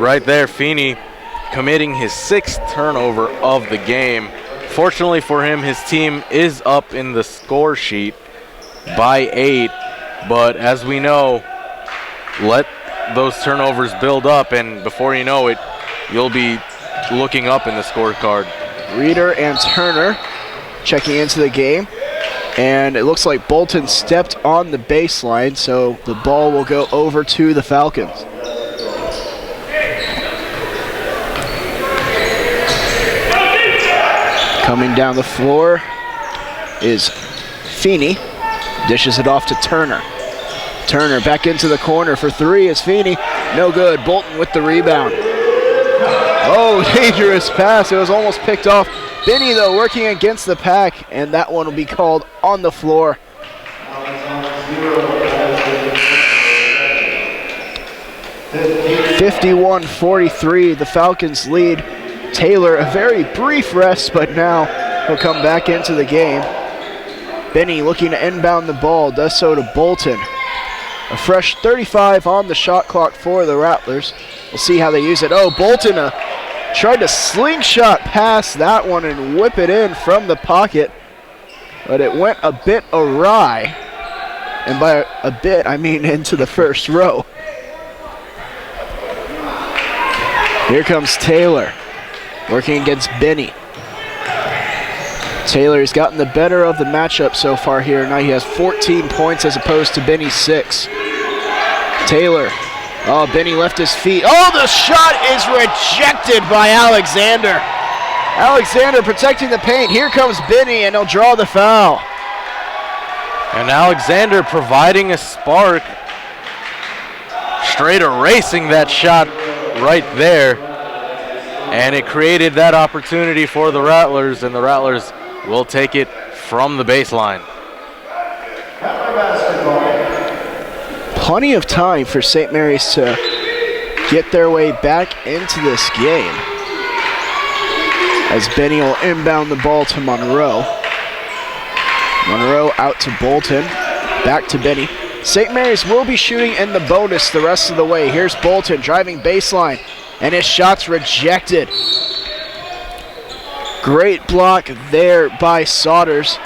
right there, Feeney committing his 6th turnover of the game. Fortunately for him, his team is up in the score sheet by 8, but as we know, let those turnovers build up, and before you know it, you'll be looking up in the scorecard. Reeder and Turner checking into the game, and it looks like Bolton stepped on the baseline, so the ball will go over to the Falcons. Coming down the floor is Feeney, dishes it off to Turner. Turner back into the corner for three is Feeney. No good. Bolton with the rebound. Oh, dangerous pass. It was almost picked off. Benny, though, working against the pack, and that one will be called on the floor. (51-43), the Falcons lead. Taylor, a very brief rest, but now he'll come back into the game. Benny looking to inbound the ball, does so to Bolton. A fresh 35 on the shot clock for the Rattlers. We'll see how they use it. Oh, Bolton tried to slingshot pass that one and whip it in from the pocket. but it went a bit awry. And by a bit, I mean into the first row. Here comes Taylor, working against Benny. Taylor's gotten the better of the matchup so far here. Now he has 14 points as opposed to Benny's 6. Taylor. Oh, Benny left his feet. Oh, the shot is rejected by Alexander. Alexander protecting the paint. Here comes Benny, and he'll draw the foul. And Alexander providing a spark. Straight erasing that shot right there. And it created that opportunity for the Rattlers, and the Rattlers will take it from the baseline. Plenty of time for St. Mary's to get their way back into this game, as Benny will inbound the ball to Monroe. Monroe out to Bolton, back to Benny. St. Mary's will be shooting in the bonus the rest of the way. Here's Bolton driving baseline, and his shot's rejected. Great block there by Saunders.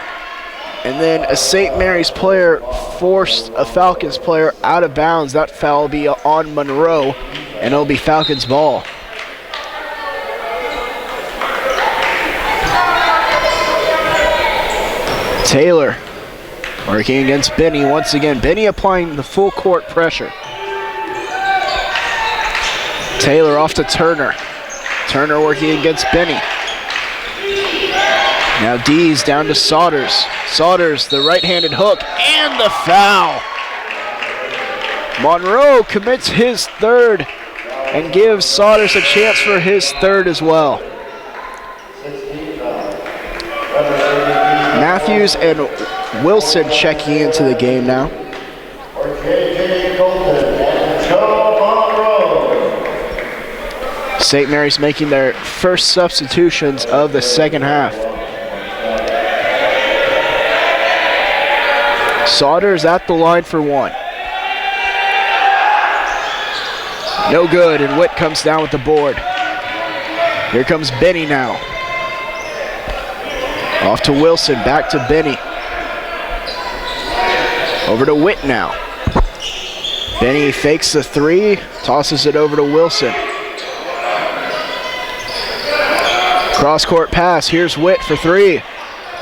And then a St. Mary's player forced a Falcons player out of bounds. That foul will be on Monroe, and it'll be Falcons ball. Taylor working against Benny once again. Benny applying the full court pressure. Taylor off to Turner. Turner working against Benny. Now Dees down to Saunders. Saunders, the right-handed hook, and the foul. Monroe commits his third and gives Saunders a chance for his third as well. Matthews and Wilson checking into the game now. St. Mary's making their first substitutions of the second half. Saunders at the line for one. No good, and Witt comes down with the board. Here comes Benny now. Off to Wilson, back to Benny. Over to Witt now. Benny fakes the three, tosses it over to Wilson. Cross-court pass, here's Witt for three.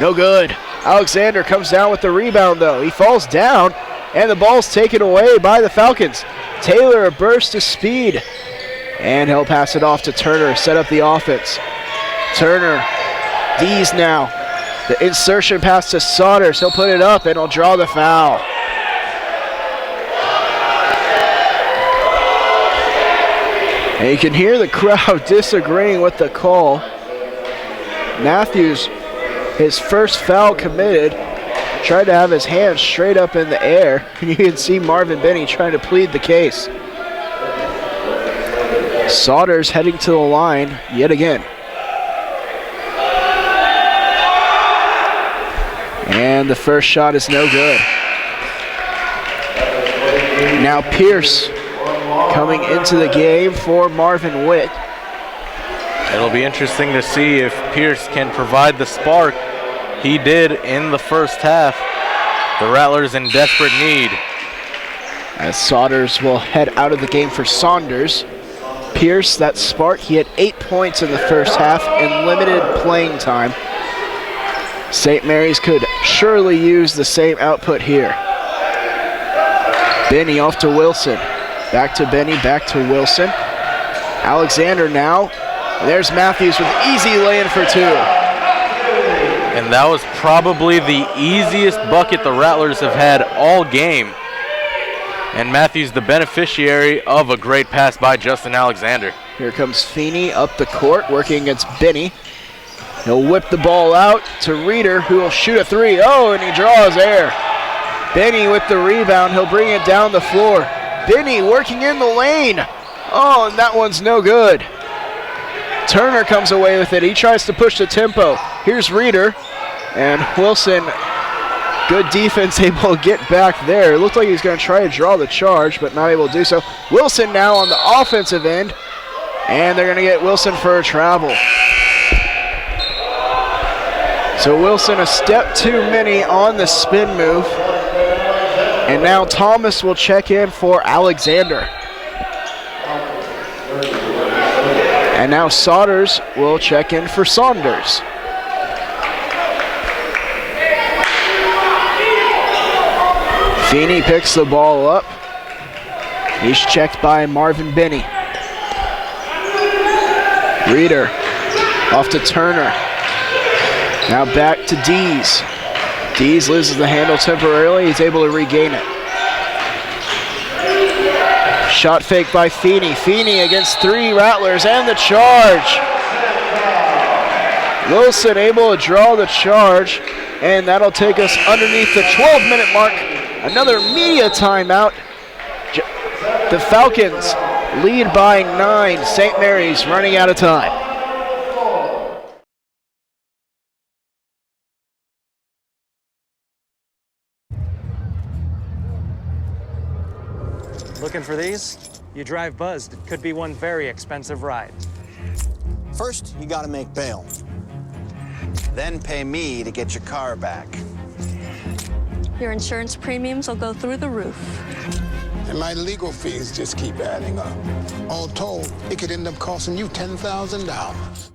No good. Alexander comes down with the rebound though. He falls down, and the ball's taken away by the Falcons. Taylor, a burst of speed, and he'll pass it off to Turner, set up the offense. Turner, Dees now. The insertion pass to Saunders. He'll put it up, and he'll draw the foul. And you can hear the crowd disagreeing with the call. Matthews, his first foul committed, tried to have his hands straight up in the air. And you can see Marvin Benny trying to plead the case. Saunders heading to the line yet again. And the first shot is no good. Now Pierce coming into the game for Marvin Witt. It'll be interesting to see if Pierce can provide the spark he did in the first half. The Rattlers in desperate need. As Saunders will head out of the game for Saunders. Pierce, that spark, he had 8 points in the first half and limited playing time. St. Mary's could surely use the same output here. Benny off to Wilson. Back to Benny, back to Wilson. Alexander now. There's Matthews with easy lay-in for two. And that was probably the easiest bucket the Rattlers have had all game. And Matthews the beneficiary of a great pass by Justin Alexander. Here comes Feeney up the court, working against Benny. He'll whip the ball out to Reeder, who will shoot a three. Oh, and he draws air. Benny with the rebound. He'll bring it down the floor. Benny working in the lane. Oh, and that one's no good. Turner comes away with it. He tries to push the tempo. Here's Reeder. And Wilson, good defense, able to get back there. It looked like he was going to try to draw the charge, but not able to do so. Wilson now on the offensive end. And they're going to get Wilson for a travel. So Wilson a step too many on the spin move. And now Thomas will check in for Alexander. And now Saunders will check in for Saunders. Feeney picks the ball up. He's checked by Marvin Binney. Reeder off to Turner. Now back to Dees. Dees loses the handle temporarily. He's able to regain it. Shot fake by Feeney. Feeney against 3 Rattlers and the charge. Wilson able to draw the charge, and that'll take us underneath the 12-minute mark. Another media timeout. The Falcons lead by 9. St. Mary's running out of time. Looking for these? You drive buzzed. It could be one very expensive ride. First, you gotta make bail. Then pay me to get your car back. Your insurance premiums will go through the roof. And my legal fees just keep adding up. All told, it could end up costing you $10,000.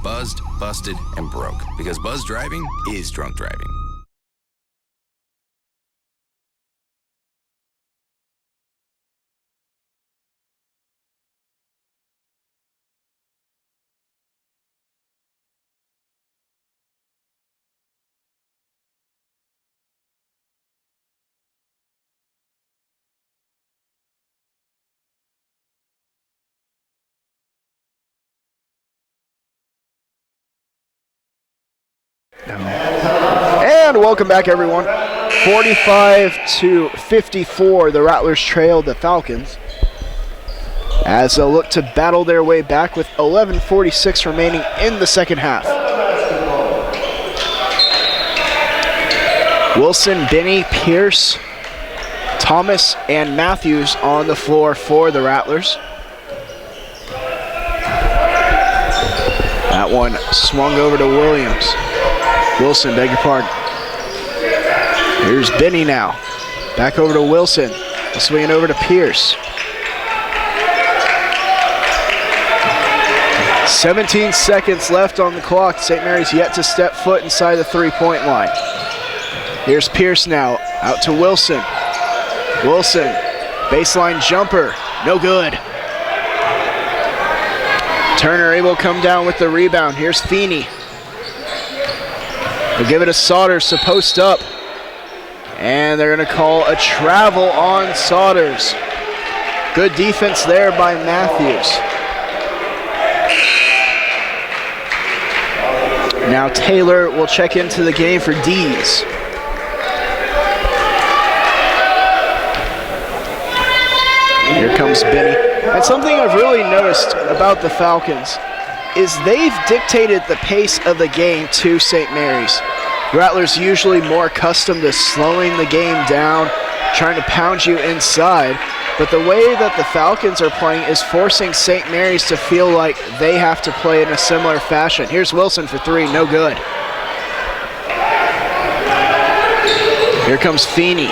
Buzzed, busted, and broke. Because buzz driving is drunk driving. And welcome back, everyone. 45-54, the Rattlers trailed the Falcons as they'll look to battle their way back with 11:46 remaining in the second half. Wilson, Binney, Pierce, Thomas, and Matthews on the floor for the Rattlers. That one swung over to Williams. Wilson, beg your pardon. Here's Binney now. Back over to Wilson. Swinging over to Pierce. 17 seconds left on the clock. St. Mary's yet to step foot inside the three-point line. Here's Pierce now. Out to Wilson. Wilson, baseline jumper. No good. Turner able to come down with the rebound. Here's Feeney. They'll give it to Saunders to post up. And they're going to call a travel on Saunders. Good defense there by Matthews. Now Taylor will check into the game for Dees. Here comes Binney. And something I've really noticed about the Falcons is they've dictated the pace of the game to St. Mary's. The Rattlers usually more accustomed to slowing the game down, trying to pound you inside. But the way that the Falcons are playing is forcing St. Mary's to feel like they have to play in a similar fashion. Here's Wilson for 3, no good. Here comes Feeney.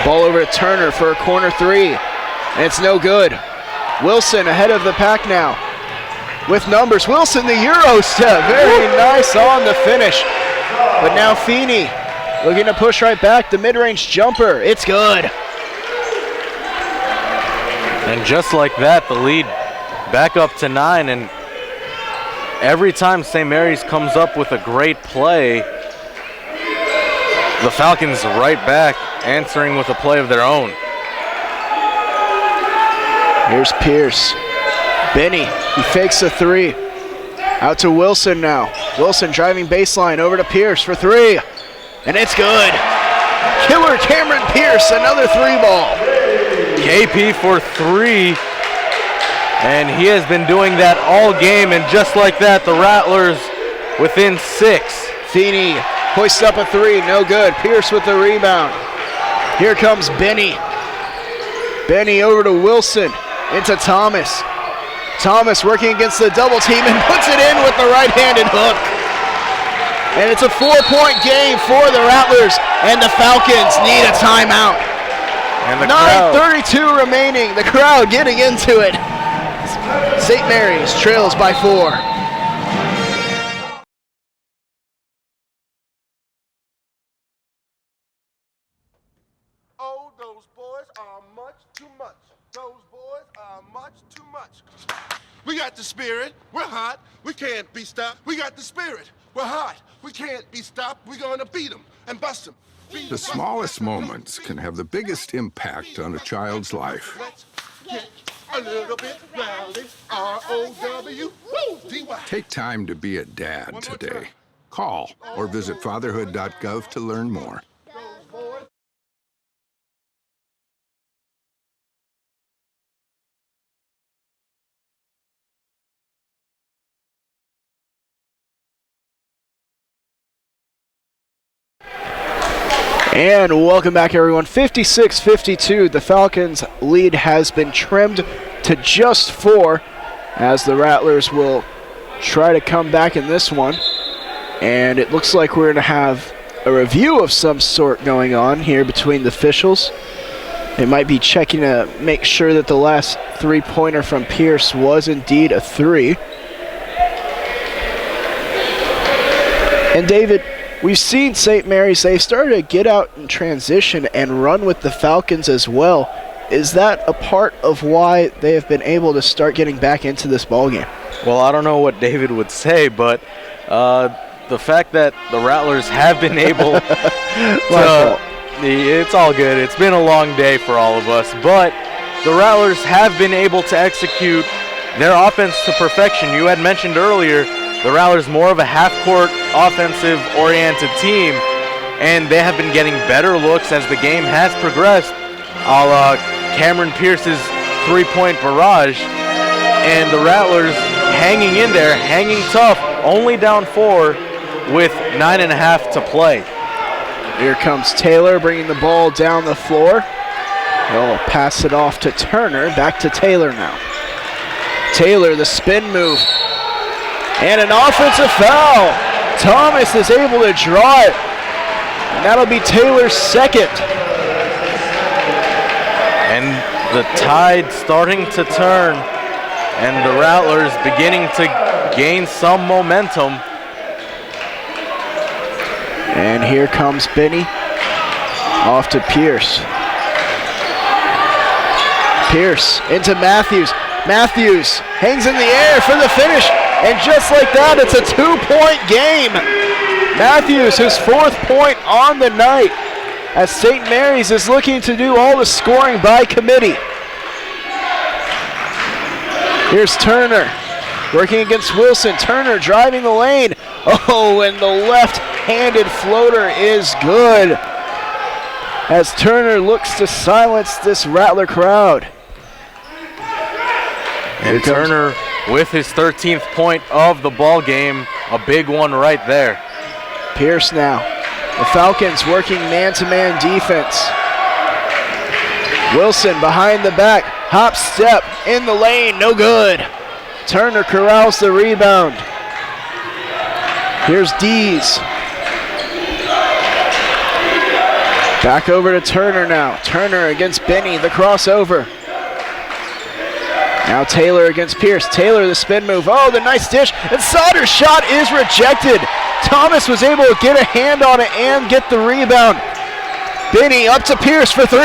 Ball over to Turner for a corner 3. And it's no good. Wilson ahead of the pack now. With numbers, Wilson the Euro step, very nice on the finish. But now Feeney looking to push right back, the mid-range jumper, it's good. And just like that, the lead back up to 9, and every time St. Mary's comes up with a great play, the Falcons right back, answering with a play of their own. Here's Pierce. Binney, he fakes a 3. Out to Wilson now. Wilson driving baseline over to Pierce for 3. And it's good. Killer Cameron Pierce, another 3-ball. KP for 3. And he has been doing that all game. And just like that, the Rattlers within 6. Feeney hoists up a 3, no good. Pierce with the rebound. Here comes Binney. Binney over to Wilson. Into Thomas. Thomas working against the double team and puts it in with the right-handed hook. And it's a 4-point game for the Rattlers, and the Falcons need a timeout. And the 9:32 remaining. The crowd getting into it. St. Mary's trails by 4. Oh, those boys are much too much. Those boys are much too much. We got the spirit. We're hot. We can't be stopped. We got the spirit. We're hot. We can't be stopped. We're going to beat them and bust them. The smallest moments can have the biggest impact on a child's life. Let's get a little bit rowdy. R-O-W-D-Y. Take time to be a dad today. Call or visit fatherhood.gov to learn more. And welcome back, everyone. 56-52. The Falcons' lead has been trimmed to just 4 as the Rattlers will try to come back in this one. And it looks like we're going to have a review of some sort going on here between the officials. They might be checking to make sure that the last three-pointer from Pierce was indeed a 3. And David, we've seen St. Mary's, they've started to get out in transition and run with the Falcons as well. Is that a part of why they have been able to start getting back into this ballgame? Well, I don't know what David would say, but the fact that the Rattlers have been able to... It's all good. It's been a long day for all of us, but the Rattlers have been able to execute their offense to perfection. You had mentioned earlier the Rattlers more of a half-court offensive-oriented team, and they have been getting better looks as the game has progressed, a la Cameron Pierce's three-point barrage, and the Rattlers hanging in there, hanging tough, only down 4 with 9.5 to play. Here comes Taylor bringing the ball down the floor. He'll pass it off to Turner. Back to Taylor now. Taylor, the spin move. And an offensive foul. Thomas is able to draw it. And that'll be Taylor's second. And the tide starting to turn. And the Rattlers beginning to gain some momentum. And here comes Benny. Off to Pierce. Pierce into Matthews. Matthews hangs in the air for the finish. And just like that, it's a 2-point game. Matthews, his 4th point on the night, as St. Mary's is looking to do all the scoring by committee. Here's Turner working against Wilson. Turner driving the lane. Oh, and the left-handed floater is good as Turner looks to silence this Rattler crowd. And Turner with his 13th point of the ball game, a big one right there. Pierce now. The Falcons working man-to-man defense. Wilson behind the back, hop step in the lane, no good. Turner corrals the rebound. Here's Dees. Back over to Turner now. Turner against Benny, the crossover. Now Taylor against Pierce. Taylor, the spin move. Oh, the nice dish. And Sauter's shot is rejected. Thomas was able to get a hand on it and get the rebound. Benny up to Pierce for 3.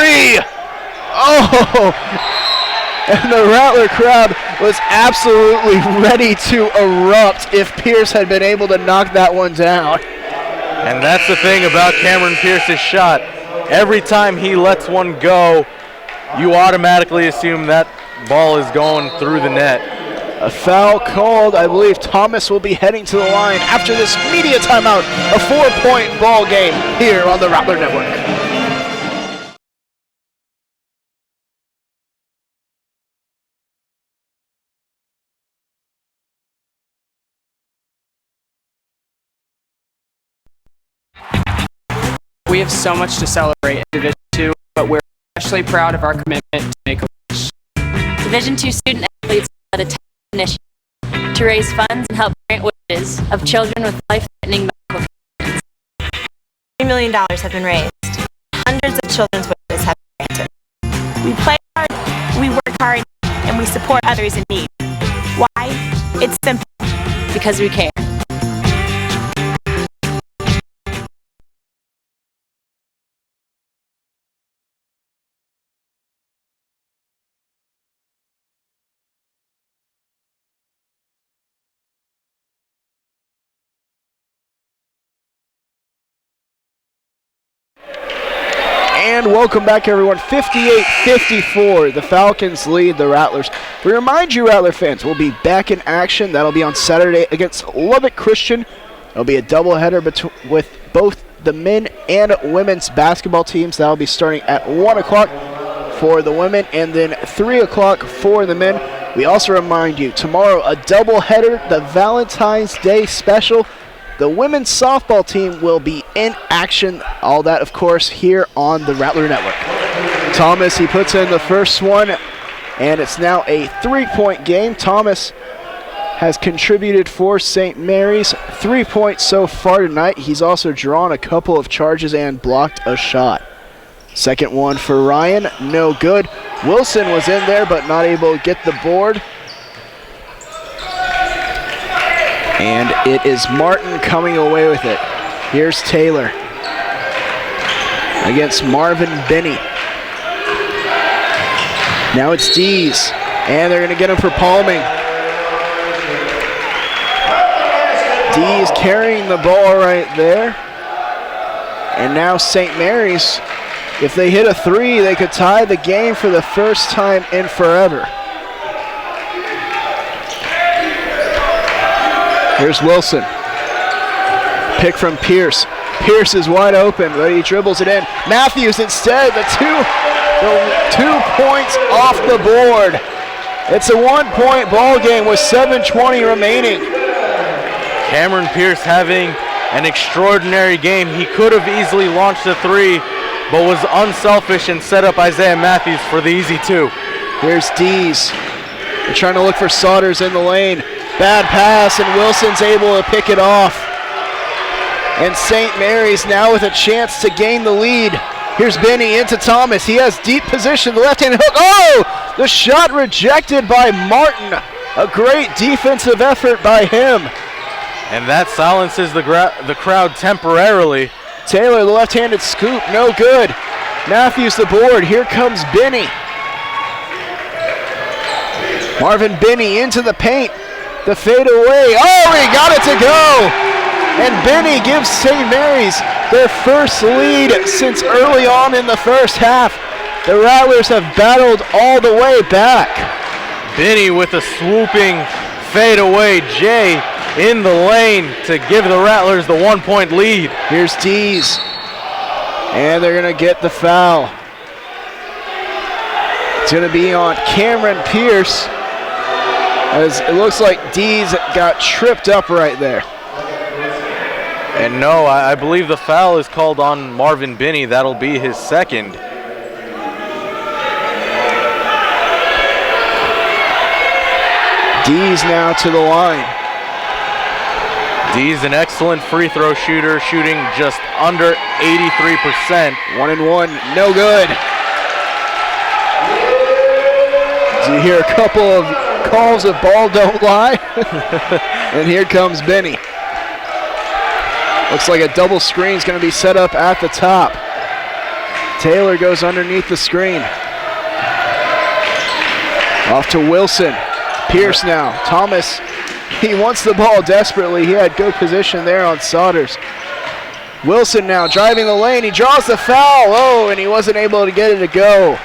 Oh! And the Rattler crowd was absolutely ready to erupt if Pierce had been able to knock that one down. And that's the thing about Cameron Pierce's shot. Every time he lets one go, you automatically assume that ball is going through the net. A foul called. I believe Thomas will be heading to the line after this media timeout. A 4-point ball game here on the Rattler Network. We have so much to celebrate in Division II, but we're especially proud of our commitment to make a wish. Division II student athletes led a top initiative to raise funds and help grant wishes of children with life-threatening medical million have been raised. Hundreds of children's wishes have been granted. We play hard, we work hard, and we support others in need. Why? It's simple. Because we care. And welcome back, everyone. 58-54, the Falcons lead the Rattlers. We remind you, Rattler fans, we'll be back in action. That'll be on Saturday against Lubbock Christian. It'll be a doubleheader with both the men and women's basketball teams. That'll be starting at 1 o'clock for the women and then 3 o'clock for the men. We also remind you, tomorrow a doubleheader, the Valentine's Day special. The women's softball team will be in action. All that, of course, here on the Rattler Network. Thomas, he puts in the first one, and it's now a 3-point game. Thomas has contributed for St. Mary's, 3 points so far tonight. He's also drawn a couple of charges and blocked a shot. Second one for Ryan, no good. Wilson was in there, but not able to get the board. And it is Martin coming away with it. Here's Taylor against Marvin Binney. Now it's Dees, and they're going to get him for palming. Dees carrying the ball right there. And now St. Mary's, if they hit a 3, they could tie the game for the first time in forever. Here's Wilson. Pick from Pierce. Pierce is wide open, but he dribbles it in. Matthews instead, the two points off the board. It's a 1-point ball game with 7:20 remaining. Cameron Pierce having an extraordinary game. He could have easily launched a 3, but was unselfish and set up Isaiah Matthews for the easy 2. Here's Dees. They're trying to look for Saunders in the lane. Bad pass, and Wilson's able to pick it off. And St. Mary's now with a chance to gain the lead. Here's Benny into Thomas. He has deep position, the left-hand hook. Oh! The shot rejected by Martin. A great defensive effort by him. And that silences the crowd temporarily. Taylor, the left-handed scoop, no good. Matthews the board. Here comes Benny. Marvin Binney into the paint. The fade away. Oh, he got it to go. And Binney gives St. Mary's their first lead since early on in the first half. The Rattlers have battled all the way back. Binney with a swooping fade away. Jay in the lane to give the Rattlers the 1-point lead. Here's Dees. And they're going to get the foul. It's going to be on Cameron Pierce, as it looks like Dees got tripped up right there. And no, I believe the foul is called on Marvin Binney. That'll be his second. Dees now to the line. Dees an excellent free throw shooter, shooting just under 83%. 1-and-1, no good. So you hear a couple of calls of ball don't lie. And here comes Benny. Looks like a double screen is going to be set up at the top. Taylor goes underneath the screen. Off to Wilson. Pierce now. Thomas, he wants the ball desperately. He had good position there on Saunders. Wilson now driving the lane. He draws the foul. Oh, and he wasn't able to get it to go.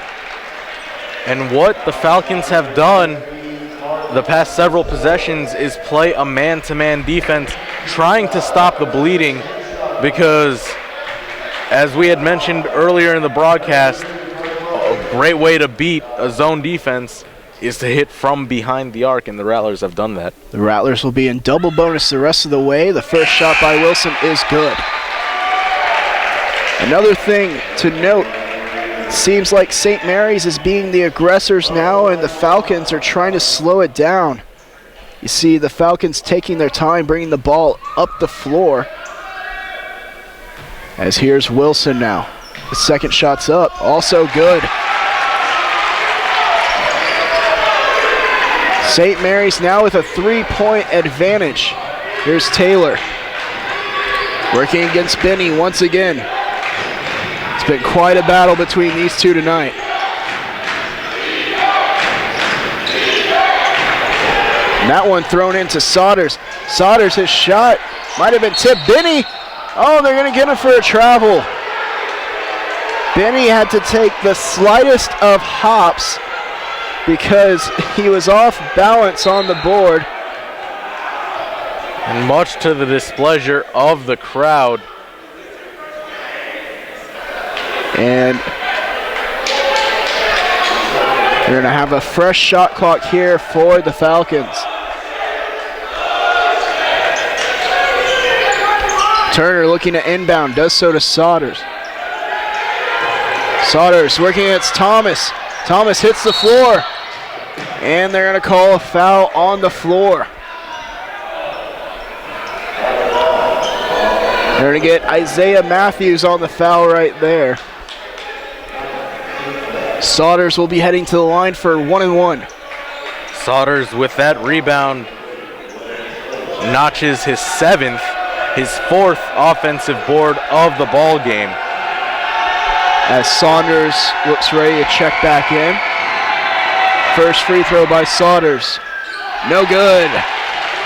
And what the Falcons have done the past several possessions is play a man-to-man defense, trying to stop the bleeding, because as we had mentioned earlier in the broadcast, a great way to beat a zone defense is to hit from behind the arc, and the Rattlers have done that. The Rattlers will be in double bonus the rest of the way. The first shot by Wilson is good. Another thing to note, seems like St. Mary's is being the aggressors now, and the Falcons are trying to slow it down. You see the Falcons taking their time, bringing the ball up the floor. As here's Wilson now. The second shot's up, also good. St. Mary's now with a 3-point advantage. Here's Taylor. Working against Benny once again. It's been quite a battle between these two tonight. And that one thrown into Saunders. Saunders, his shot might have been tipped. Benny, oh, they're gonna get him for a travel. Benny had to take the slightest of hops because he was off balance on the board. And much to the displeasure of the crowd. And they're gonna have a fresh shot clock here for the Falcons. Turner looking to inbound, does so to Saunders. Saunders working against Thomas. Thomas hits the floor, and they're gonna call a foul on the floor. They're gonna get Isaiah Matthews on the foul right there. Saunders will be heading to the line for 1-1. Saunders with that rebound notches his 7th, his 4th offensive board of the ball game. As Saunders looks ready to check back in. First free throw by Saunders. No good.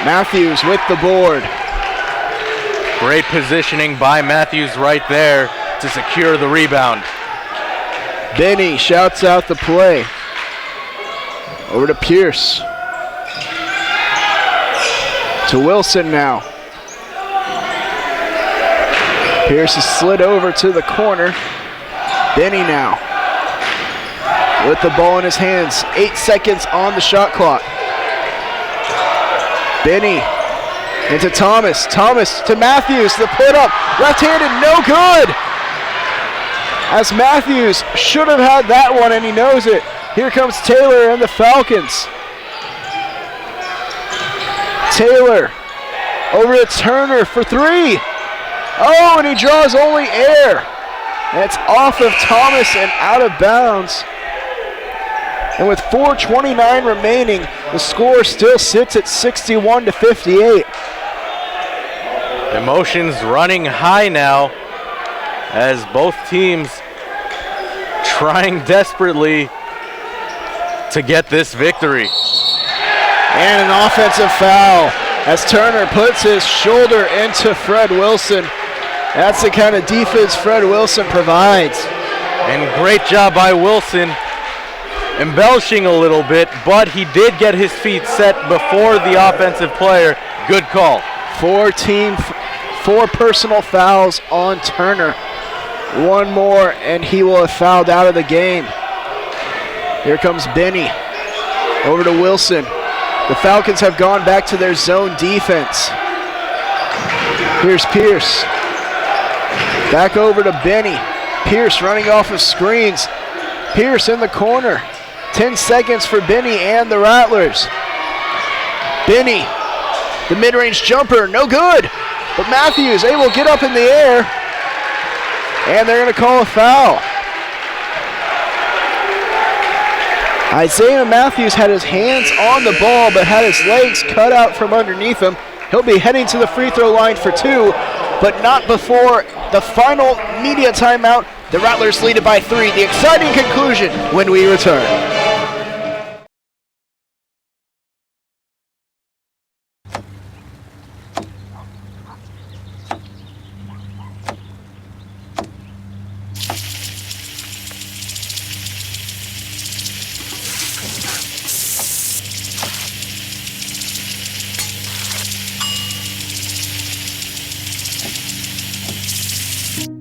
Matthews with the board. Great positioning by Matthews right there to secure the rebound. Benny shouts out the play. Over to Pierce. To Wilson now. Pierce is slid over to the corner. Benny now. With the ball in his hands. 8 seconds on the shot clock. Benny into Thomas. Thomas to Matthews. The put up. Left-handed, no good. As Matthews should have had that one, and he knows it. Here comes Taylor and the Falcons. Taylor over to Turner for 3. Oh, and he draws only air. That's off of Thomas and out of bounds. And with 4:29 remaining, the score still sits at 61-58. Emotions running high now as both teams trying desperately to get this victory. And an offensive foul as Turner puts his shoulder into Fred Wilson. That's the kind of defense Fred Wilson provides. And great job by Wilson, embellishing a little bit, but he did get his feet set before the offensive player. Good call. 4 personal fouls on Turner. One more and he will have fouled out of the game. Here comes Benny. Over to Wilson. The Falcons have gone back to their zone defense. Here's Pierce. Back over to Benny. Pierce running off of screens. Pierce in the corner. 10 seconds for Benny and the Rattlers. Benny, the mid-range jumper, no good. But Matthews able to get up in the air. And they're going to call a foul. Isaiah Matthews had his hands on the ball, but had his legs cut out from underneath him. He'll be heading to the free throw line for 2, but not before the final media timeout. The Rattlers lead it by 3. The exciting conclusion when we return.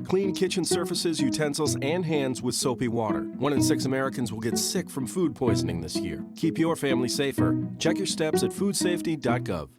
Clean kitchen surfaces, utensils, and hands with soapy water. 1 in 6 Americans will get sick from food poisoning this year. Keep your family safer. Check your steps at foodsafety.gov.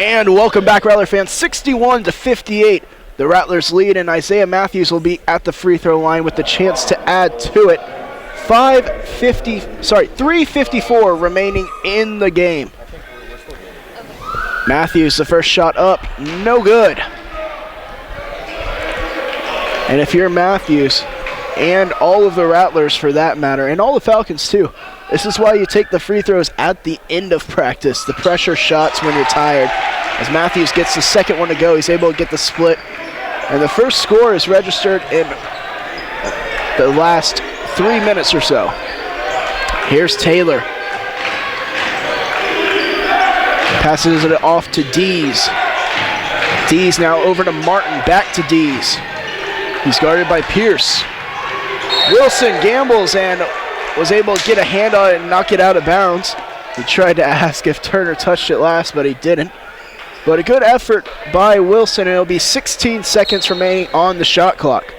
And welcome back, Rattler fans. 61-58. The Rattlers lead, and Isaiah Matthews will be at the free throw line with the chance to add to it. 3:54 remaining in the game. Matthews, the first shot up, no good. And if you're Matthews, and all of the Rattlers for that matter, and all the Falcons too, this is why you take the free throws at the end of practice, the pressure shots when you're tired. As Matthews gets the second one to go, he's able to get the split. And the first score is registered in the last 3 minutes or so. Here's Taylor. Passes it off to Dees. Dees now over to Martin, back to Dees. He's guarded by Pierce. Wilson gambles and was able to get a hand on it and knock it out of bounds. He tried to ask if Turner touched it last, but he didn't. But a good effort by Wilson, and it'll be 16 seconds remaining on the shot clock.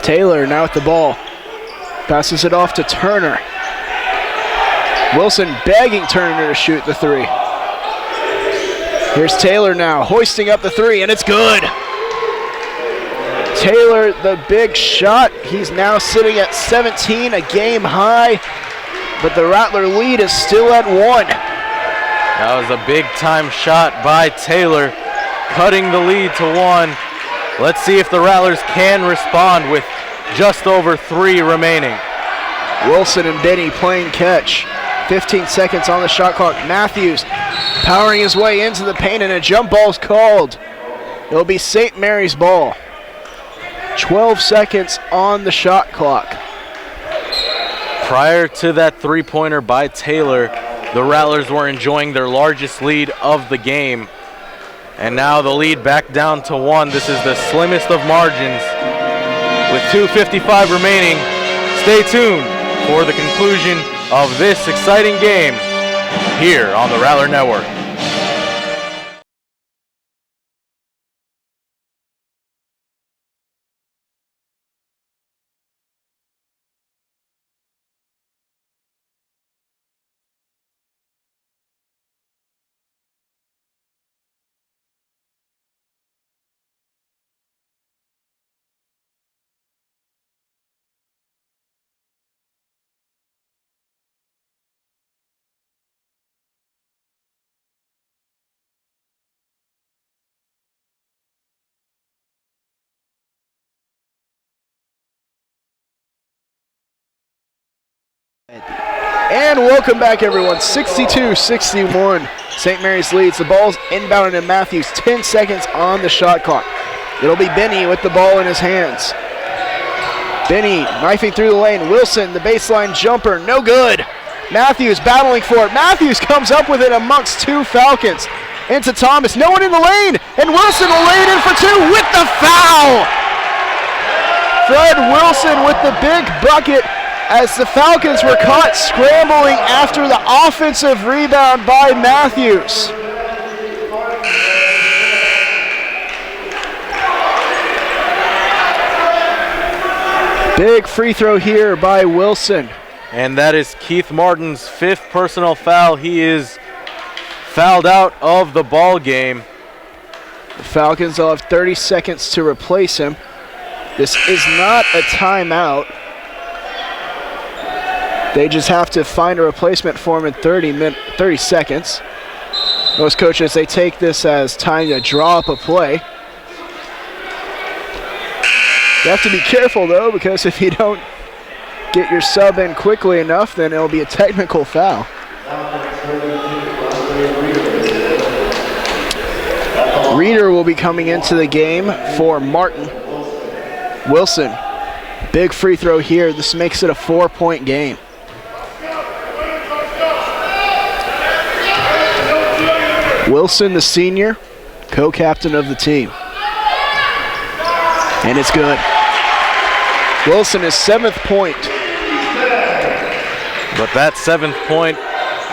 Taylor now at the ball. Passes it off to Turner. Wilson begging Turner to shoot the three. Here's Taylor now, hoisting up the three, and it's good. Taylor, the big shot. He's now sitting at 17, a game high, but the Rattler lead is still at 1. That was a big-time shot by Taylor, cutting the lead to 1. Let's see if the Rattlers can respond with just over 3 remaining. Wilson and Benny playing catch. 15 seconds on the shot clock. Matthews powering his way into the paint, and a jump ball's called. It'll be St. Mary's ball. 12 seconds on the shot clock. Prior to that three-pointer by Taylor, the Rattlers were enjoying their largest lead of the game. And now the lead back down to 1. This is the slimmest of margins. With 2:55 remaining, stay tuned for the conclusion of this exciting game here on the Rattler Network. And welcome back, everyone. 62-61. St. Mary's leads. The ball's inbounded to Matthews. 10 seconds on the shot clock. It'll be Benny with the ball in his hands. Benny knifing through the lane. Wilson, the baseline jumper, no good. Matthews battling for it. Matthews comes up with it amongst 2 Falcons. Into Thomas, no one in the lane, and Wilson will lay it in for 2 with the foul. Fred Wilson with the big bucket, as the Falcons were caught scrambling after the offensive rebound by Matthews. Big free throw here by Wilson. And that is Keith Martin's 5th personal foul. He is fouled out of the ball game. The Falcons will have 30 seconds to replace him. This is not a timeout. They just have to find a replacement for him in 30 seconds. Most coaches, they take this as time to draw up a play. You have to be careful, though, because if you don't get your sub in quickly enough, then it'll be a technical foul. Reeder will be coming into the game for Martin. Wilson, big free throw here. This makes it a 4-point game. Wilson, the senior, co-captain of the team. And it's good. Wilson, his 7th point. But that 7th point,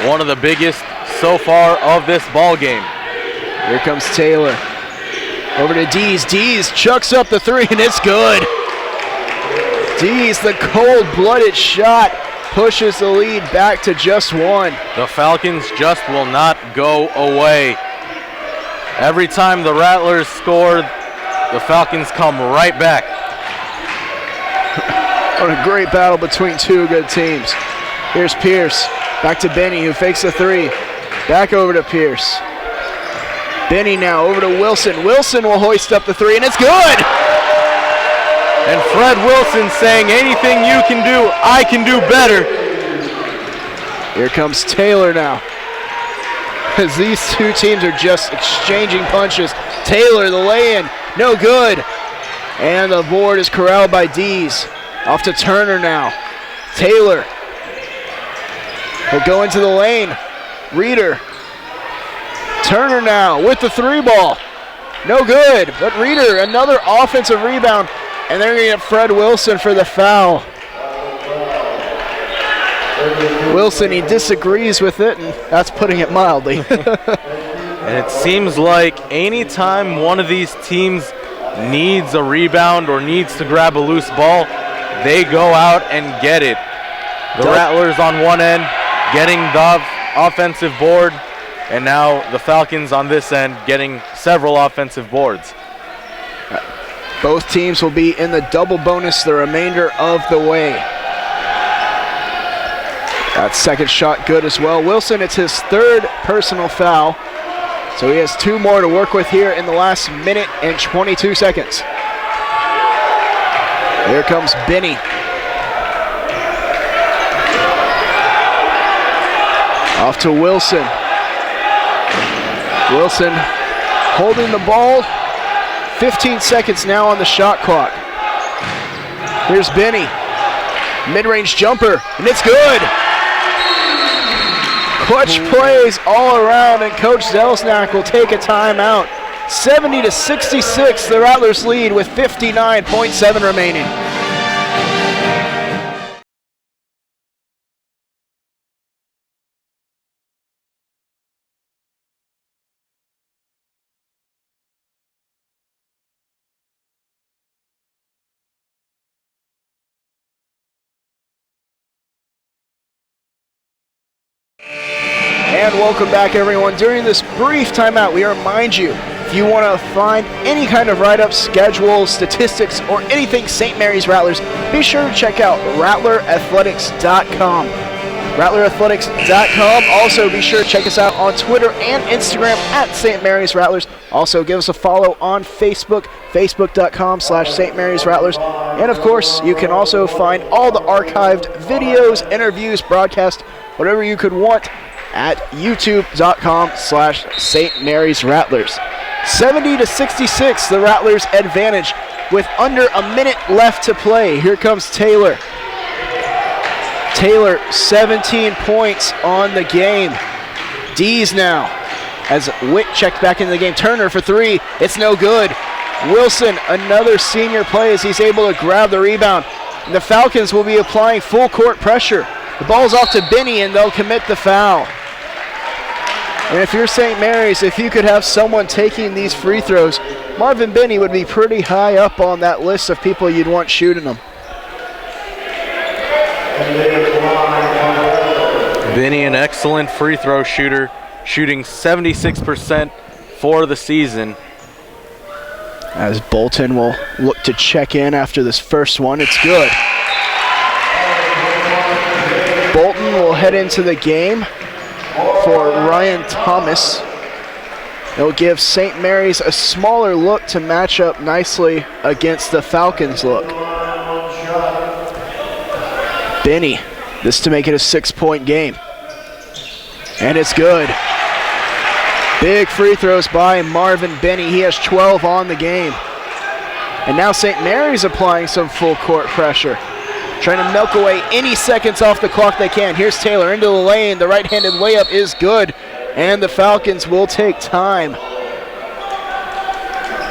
one of the biggest so far of this ball game. Here comes Taylor. Over to Dees. Dees chucks up the 3, and it's good. Dees, the cold-blooded shot. pushes the lead back to just 1. The Falcons just will not go away. Every time the Rattlers score, the Falcons come right back. What a great battle between two good teams. Here's Pierce, back to Benny, who fakes a 3. Back over to Pierce. Benny now over to Wilson. Wilson will hoist up the 3, and it's good! And Fred Wilson saying, anything you can do, I can do better. Here comes Taylor now. As these two teams are just exchanging punches. Taylor, the lay-in, no good. And the board is corralled by Dees. Off to Turner now. Taylor will go into the lane. Reeder. Turner now with the 3 ball. No good, but Reeder, another offensive rebound. And they're going to get Fred Wilson for the foul. Wilson, he disagrees with it, and that's putting it mildly. And it seems like anytime one of these teams needs a rebound or needs to grab a loose ball, they go out and get it. The Rattlers on one end getting the offensive board, and now the Falcons on this end getting several offensive boards. Both teams will be in the double bonus the remainder of the way. That second shot good as well. Wilson, it's his 3rd personal foul. So he has 2 more to work with here in the last minute and 22 seconds. Here comes Benny. Off to Wilson. Wilson holding the ball. 15 seconds now on the shot clock. Here's Benny. Mid-range jumper, and it's good. Clutch plays all around, and Coach Zelsnack will take a timeout. 70-66, the Rattlers lead with 59.7 remaining. And welcome back, everyone. During this brief timeout, we remind you, if you want to find any kind of write-ups, schedules, statistics, or anything St. Mary's Rattlers, be sure to check out RattlerAthletics.com. RattlerAthletics.com. Also, be sure to check us out on Twitter and Instagram at St. Mary's Rattlers. Also, give us a follow on Facebook, Facebook.com/St. Mary's Rattlers. And of course, you can also find all the archived videos, interviews, broadcasts, whatever you could want at youtube.com/St. Mary's Rattlers. 70-66, the Rattlers advantage with under a minute left to play. Here comes Taylor. Taylor, 17 points on the game. Dees now as Witt checked back into the game. Turner for 3, it's no good. Wilson, another senior play as he's able to grab the rebound. And the Falcons will be applying full court pressure. The ball's off to Benny, and they'll commit the foul. And if you're St. Mary's, if you could have someone taking these free throws, Marvin Benny would be pretty high up on that list of people you'd want shooting them. Benny, an excellent free throw shooter, shooting 76% for the season. As Bolton will look to check in after this first one, it's good. Bolton will head into the game for Ryan Thomas. It'll give St. Mary's a smaller look to match up nicely against the Falcons look. Benny, this to make it a 6-point game. And it's good. Big free throws by Marvin Benny. He has 12 on the game. And now St. Mary's applying some full court pressure, trying to milk away any seconds off the clock they can. Here's Taylor into the lane. The right-handed layup is good, and the Falcons will take time.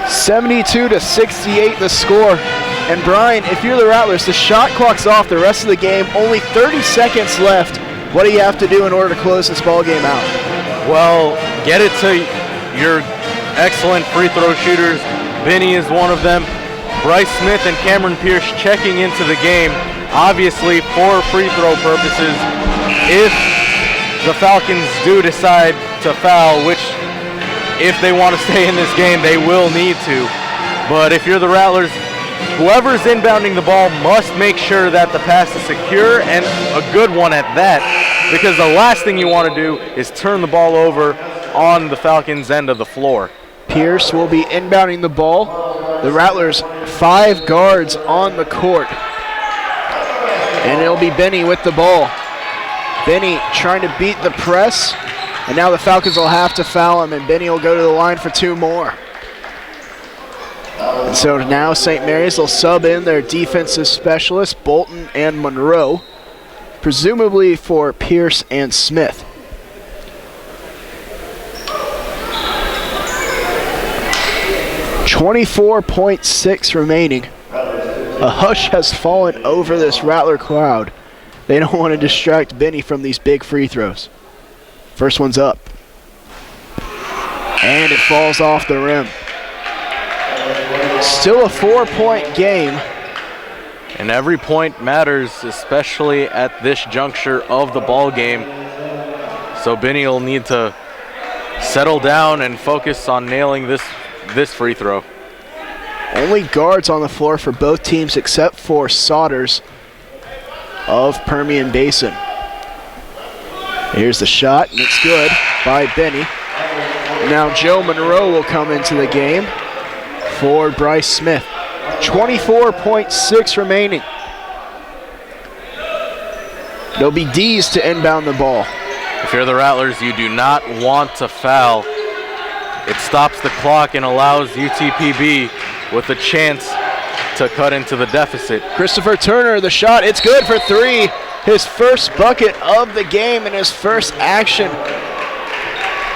72-68 the score. And Brian, if you're the Rattlers, the shot clock's off the rest of the game. Only 30 seconds left. What do you have to do in order to close this ball game out? Well, get it to your excellent free throw shooters. Benny is one of them. Bryce Smith and Cameron Pierce checking into the game. Obviously, for free throw purposes, if the Falcons do decide to foul, which if they want to stay in this game, they will need to. But if you're the Rattlers, whoever's inbounding the ball must make sure that the pass is secure and a good one at that, because the last thing you want to do is turn the ball over on the Falcons' end of the floor. Pierce will be inbounding the ball. The Rattlers, 5 guards on the court. And it'll be Benny with the ball. Benny trying to beat the press. And now the Falcons will have to foul him, and Benny will go to the line for 2 more. And so now St. Mary's will sub in their defensive specialists, Bolton and Monroe, presumably for Pierce and Smith. .6 remaining. A hush has fallen over this Rattler crowd. They don't want to distract Benny from these big free throws. First one's up. And it falls off the rim. Still a 4-point game. And every point matters, especially at this juncture of the ball game. So Benny will need to settle down and focus on nailing this free throw. Only guards on the floor for both teams except for Sodders of Permian Basin. Here's the shot, and it's good by Benny. Now Joe Monroe will come into the game for Bryce Smith. 24.6 remaining. There'll be D's to inbound the ball. If you're the Rattlers, you do not want to foul. It stops the clock and allows UTPB with a chance to cut into the deficit. Christopher Turner, the shot, it's good for 3. His first bucket of the game and his first action.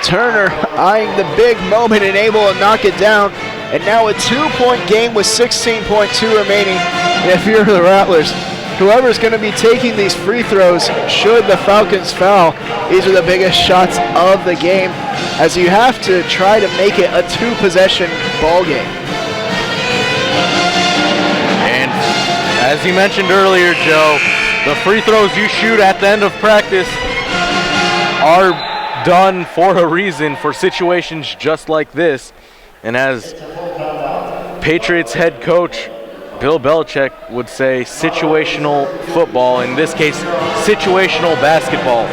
Turner eyeing the big moment and able to knock it down. And now a 2-point game with 16.2 remaining. And if you're the Rattlers, whoever's going to be taking these free throws, should the Falcons foul, these are the biggest shots of the game, as you have to try to make it a 2-possession ball game. And as you mentioned earlier, Joe, the free throws you shoot at the end of practice are done for a reason, for situations just like this. And as Patriots head coach Bill Belichick would say, situational football, in this case, situational basketball.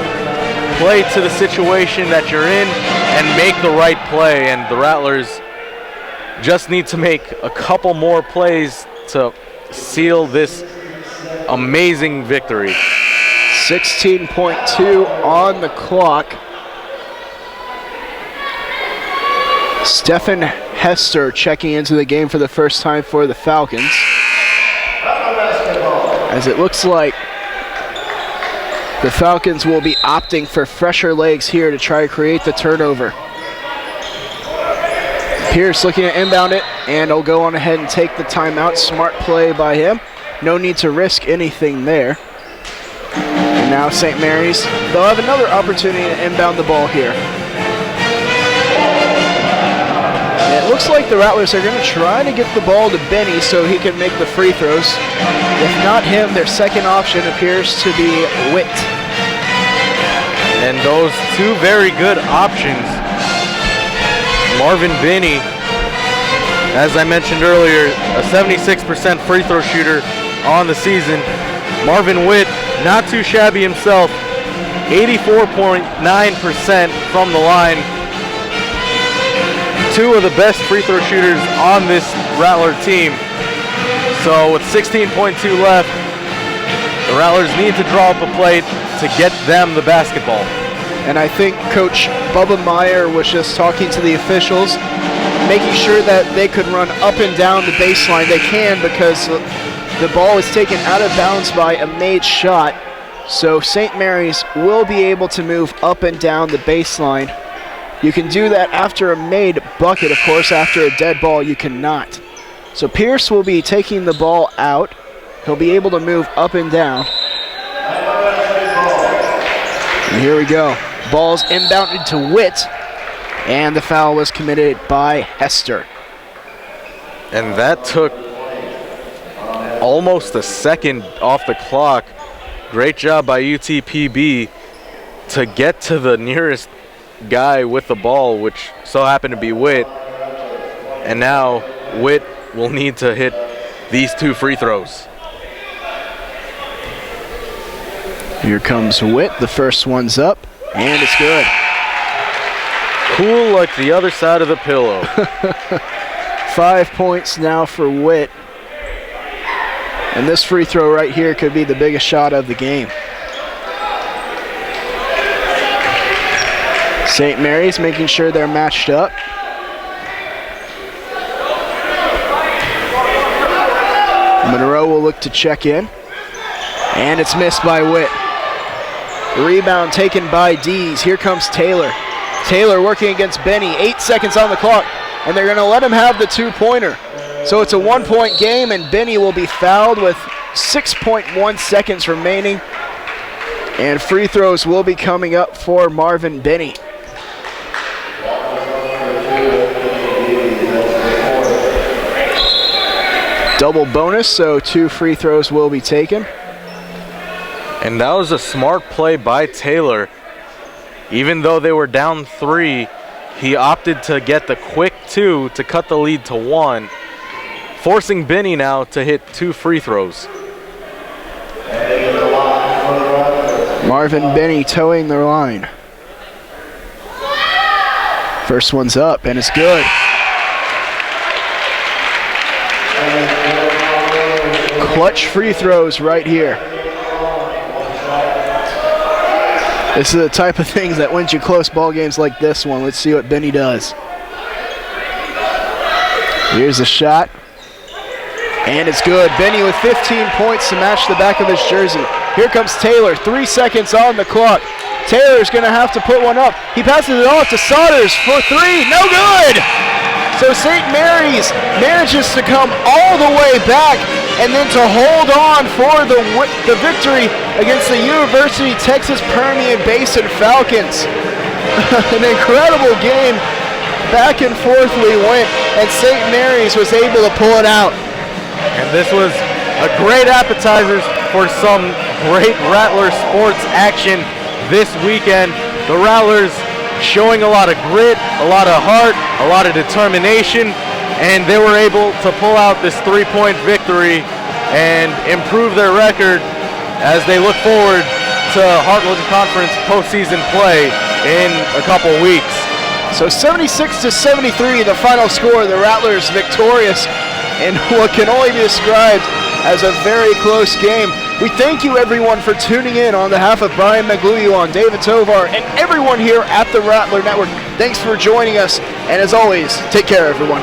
Play to the situation that you're in and make the right play. And the Rattlers just need to make a couple more plays to seal this amazing victory. 16.2 on the clock. Stephen Hester checking into the game for the first time for the Falcons. As it looks like the Falcons will be opting for fresher legs here to try to create the turnover. Pierce looking to inbound it, and he'll go on ahead and take the timeout. Smart play by him. No need to risk anything there. And now St. Mary's, they'll have another opportunity to inbound the ball here. And it looks like the Rattlers are going to try to get the ball to Benny so he can make the free throws. If not him, their second option appears to be Witt. And those two very good options. Marvin Benny, as I mentioned earlier, a 76% free throw shooter on the season. Marvin Witt, not too shabby himself, 84.9% from the line. Two of the best free throw shooters on this Rattler team. So with 16.2 left, the Rattlers need to draw up a play to get them the basketball. And I think Coach Bubba Meyer was just talking to the officials, making sure that they could run up and down the baseline. They can, because the ball is taken out of bounds by a made shot. So St. Mary's will be able to move up and down the baseline. You can do that after a made bucket, of course. After a dead ball, you cannot. So Pierce will be taking the ball out. He'll be able to move up and down. And here we go. Ball's inbounded to Witt, and the foul was committed by Hester. And that took almost a second off the clock. Great job by UTPB to get to the nearest guy with the ball, which so happened to be Witt. And now Witt will need to hit these 2 free throws. Here comes Witt. The first one's up, and it's good. Cool like the other side of the pillow. 5 points now for Witt. And this free throw right here could be the biggest shot of the game. St. Mary's making sure they're matched up. Monroe will look to check in. And it's missed by Witt. Rebound taken by Dees. Here comes Taylor. Taylor working against Benny. 8 seconds on the clock. And they're going to let him have the 2-pointer. So it's a 1-point game, and Benny will be fouled with 6.1 seconds remaining. And free throws will be coming up for Marvin Benny. Double bonus, so 2 free throws will be taken. And that was a smart play by Taylor. Even though they were down 3, he opted to get the quick 2 to cut the lead to 1, forcing Benny now to hit 2 free throws. Marvin Benny towing the line. First one's up, and it's good. Clutch free throws right here. This is the type of things that wins you close ball games like this one. Let's see what Benny does. Here's the shot. And it's good. Benny with 15 points to match the back of his jersey. Here comes Taylor. 3 seconds on the clock. Taylor's going to have to put one up. He passes it off to Saunders for 3. No good! So St. Mary's manages to come all the way back and then to hold on for the victory against the University Texas Permian Basin Falcons. An incredible game. Back and forth we went, and St. Mary's was able to pull it out. And this was a great appetizer for some great Rattler sports action this weekend. The Rattlers showing a lot of grit, a lot of heart, a lot of determination, and they were able to pull out this 3-point victory and improve their record as they look forward to Heartland Conference postseason play in a couple weeks. So 76-73, the final score. The Rattlers victorious in what can only be described as a very close game. We thank you, everyone, for tuning in on behalf of Brian Magluyon, David Tovar, and everyone here at the Rattler Network. Thanks for joining us, and as always, take care, everyone.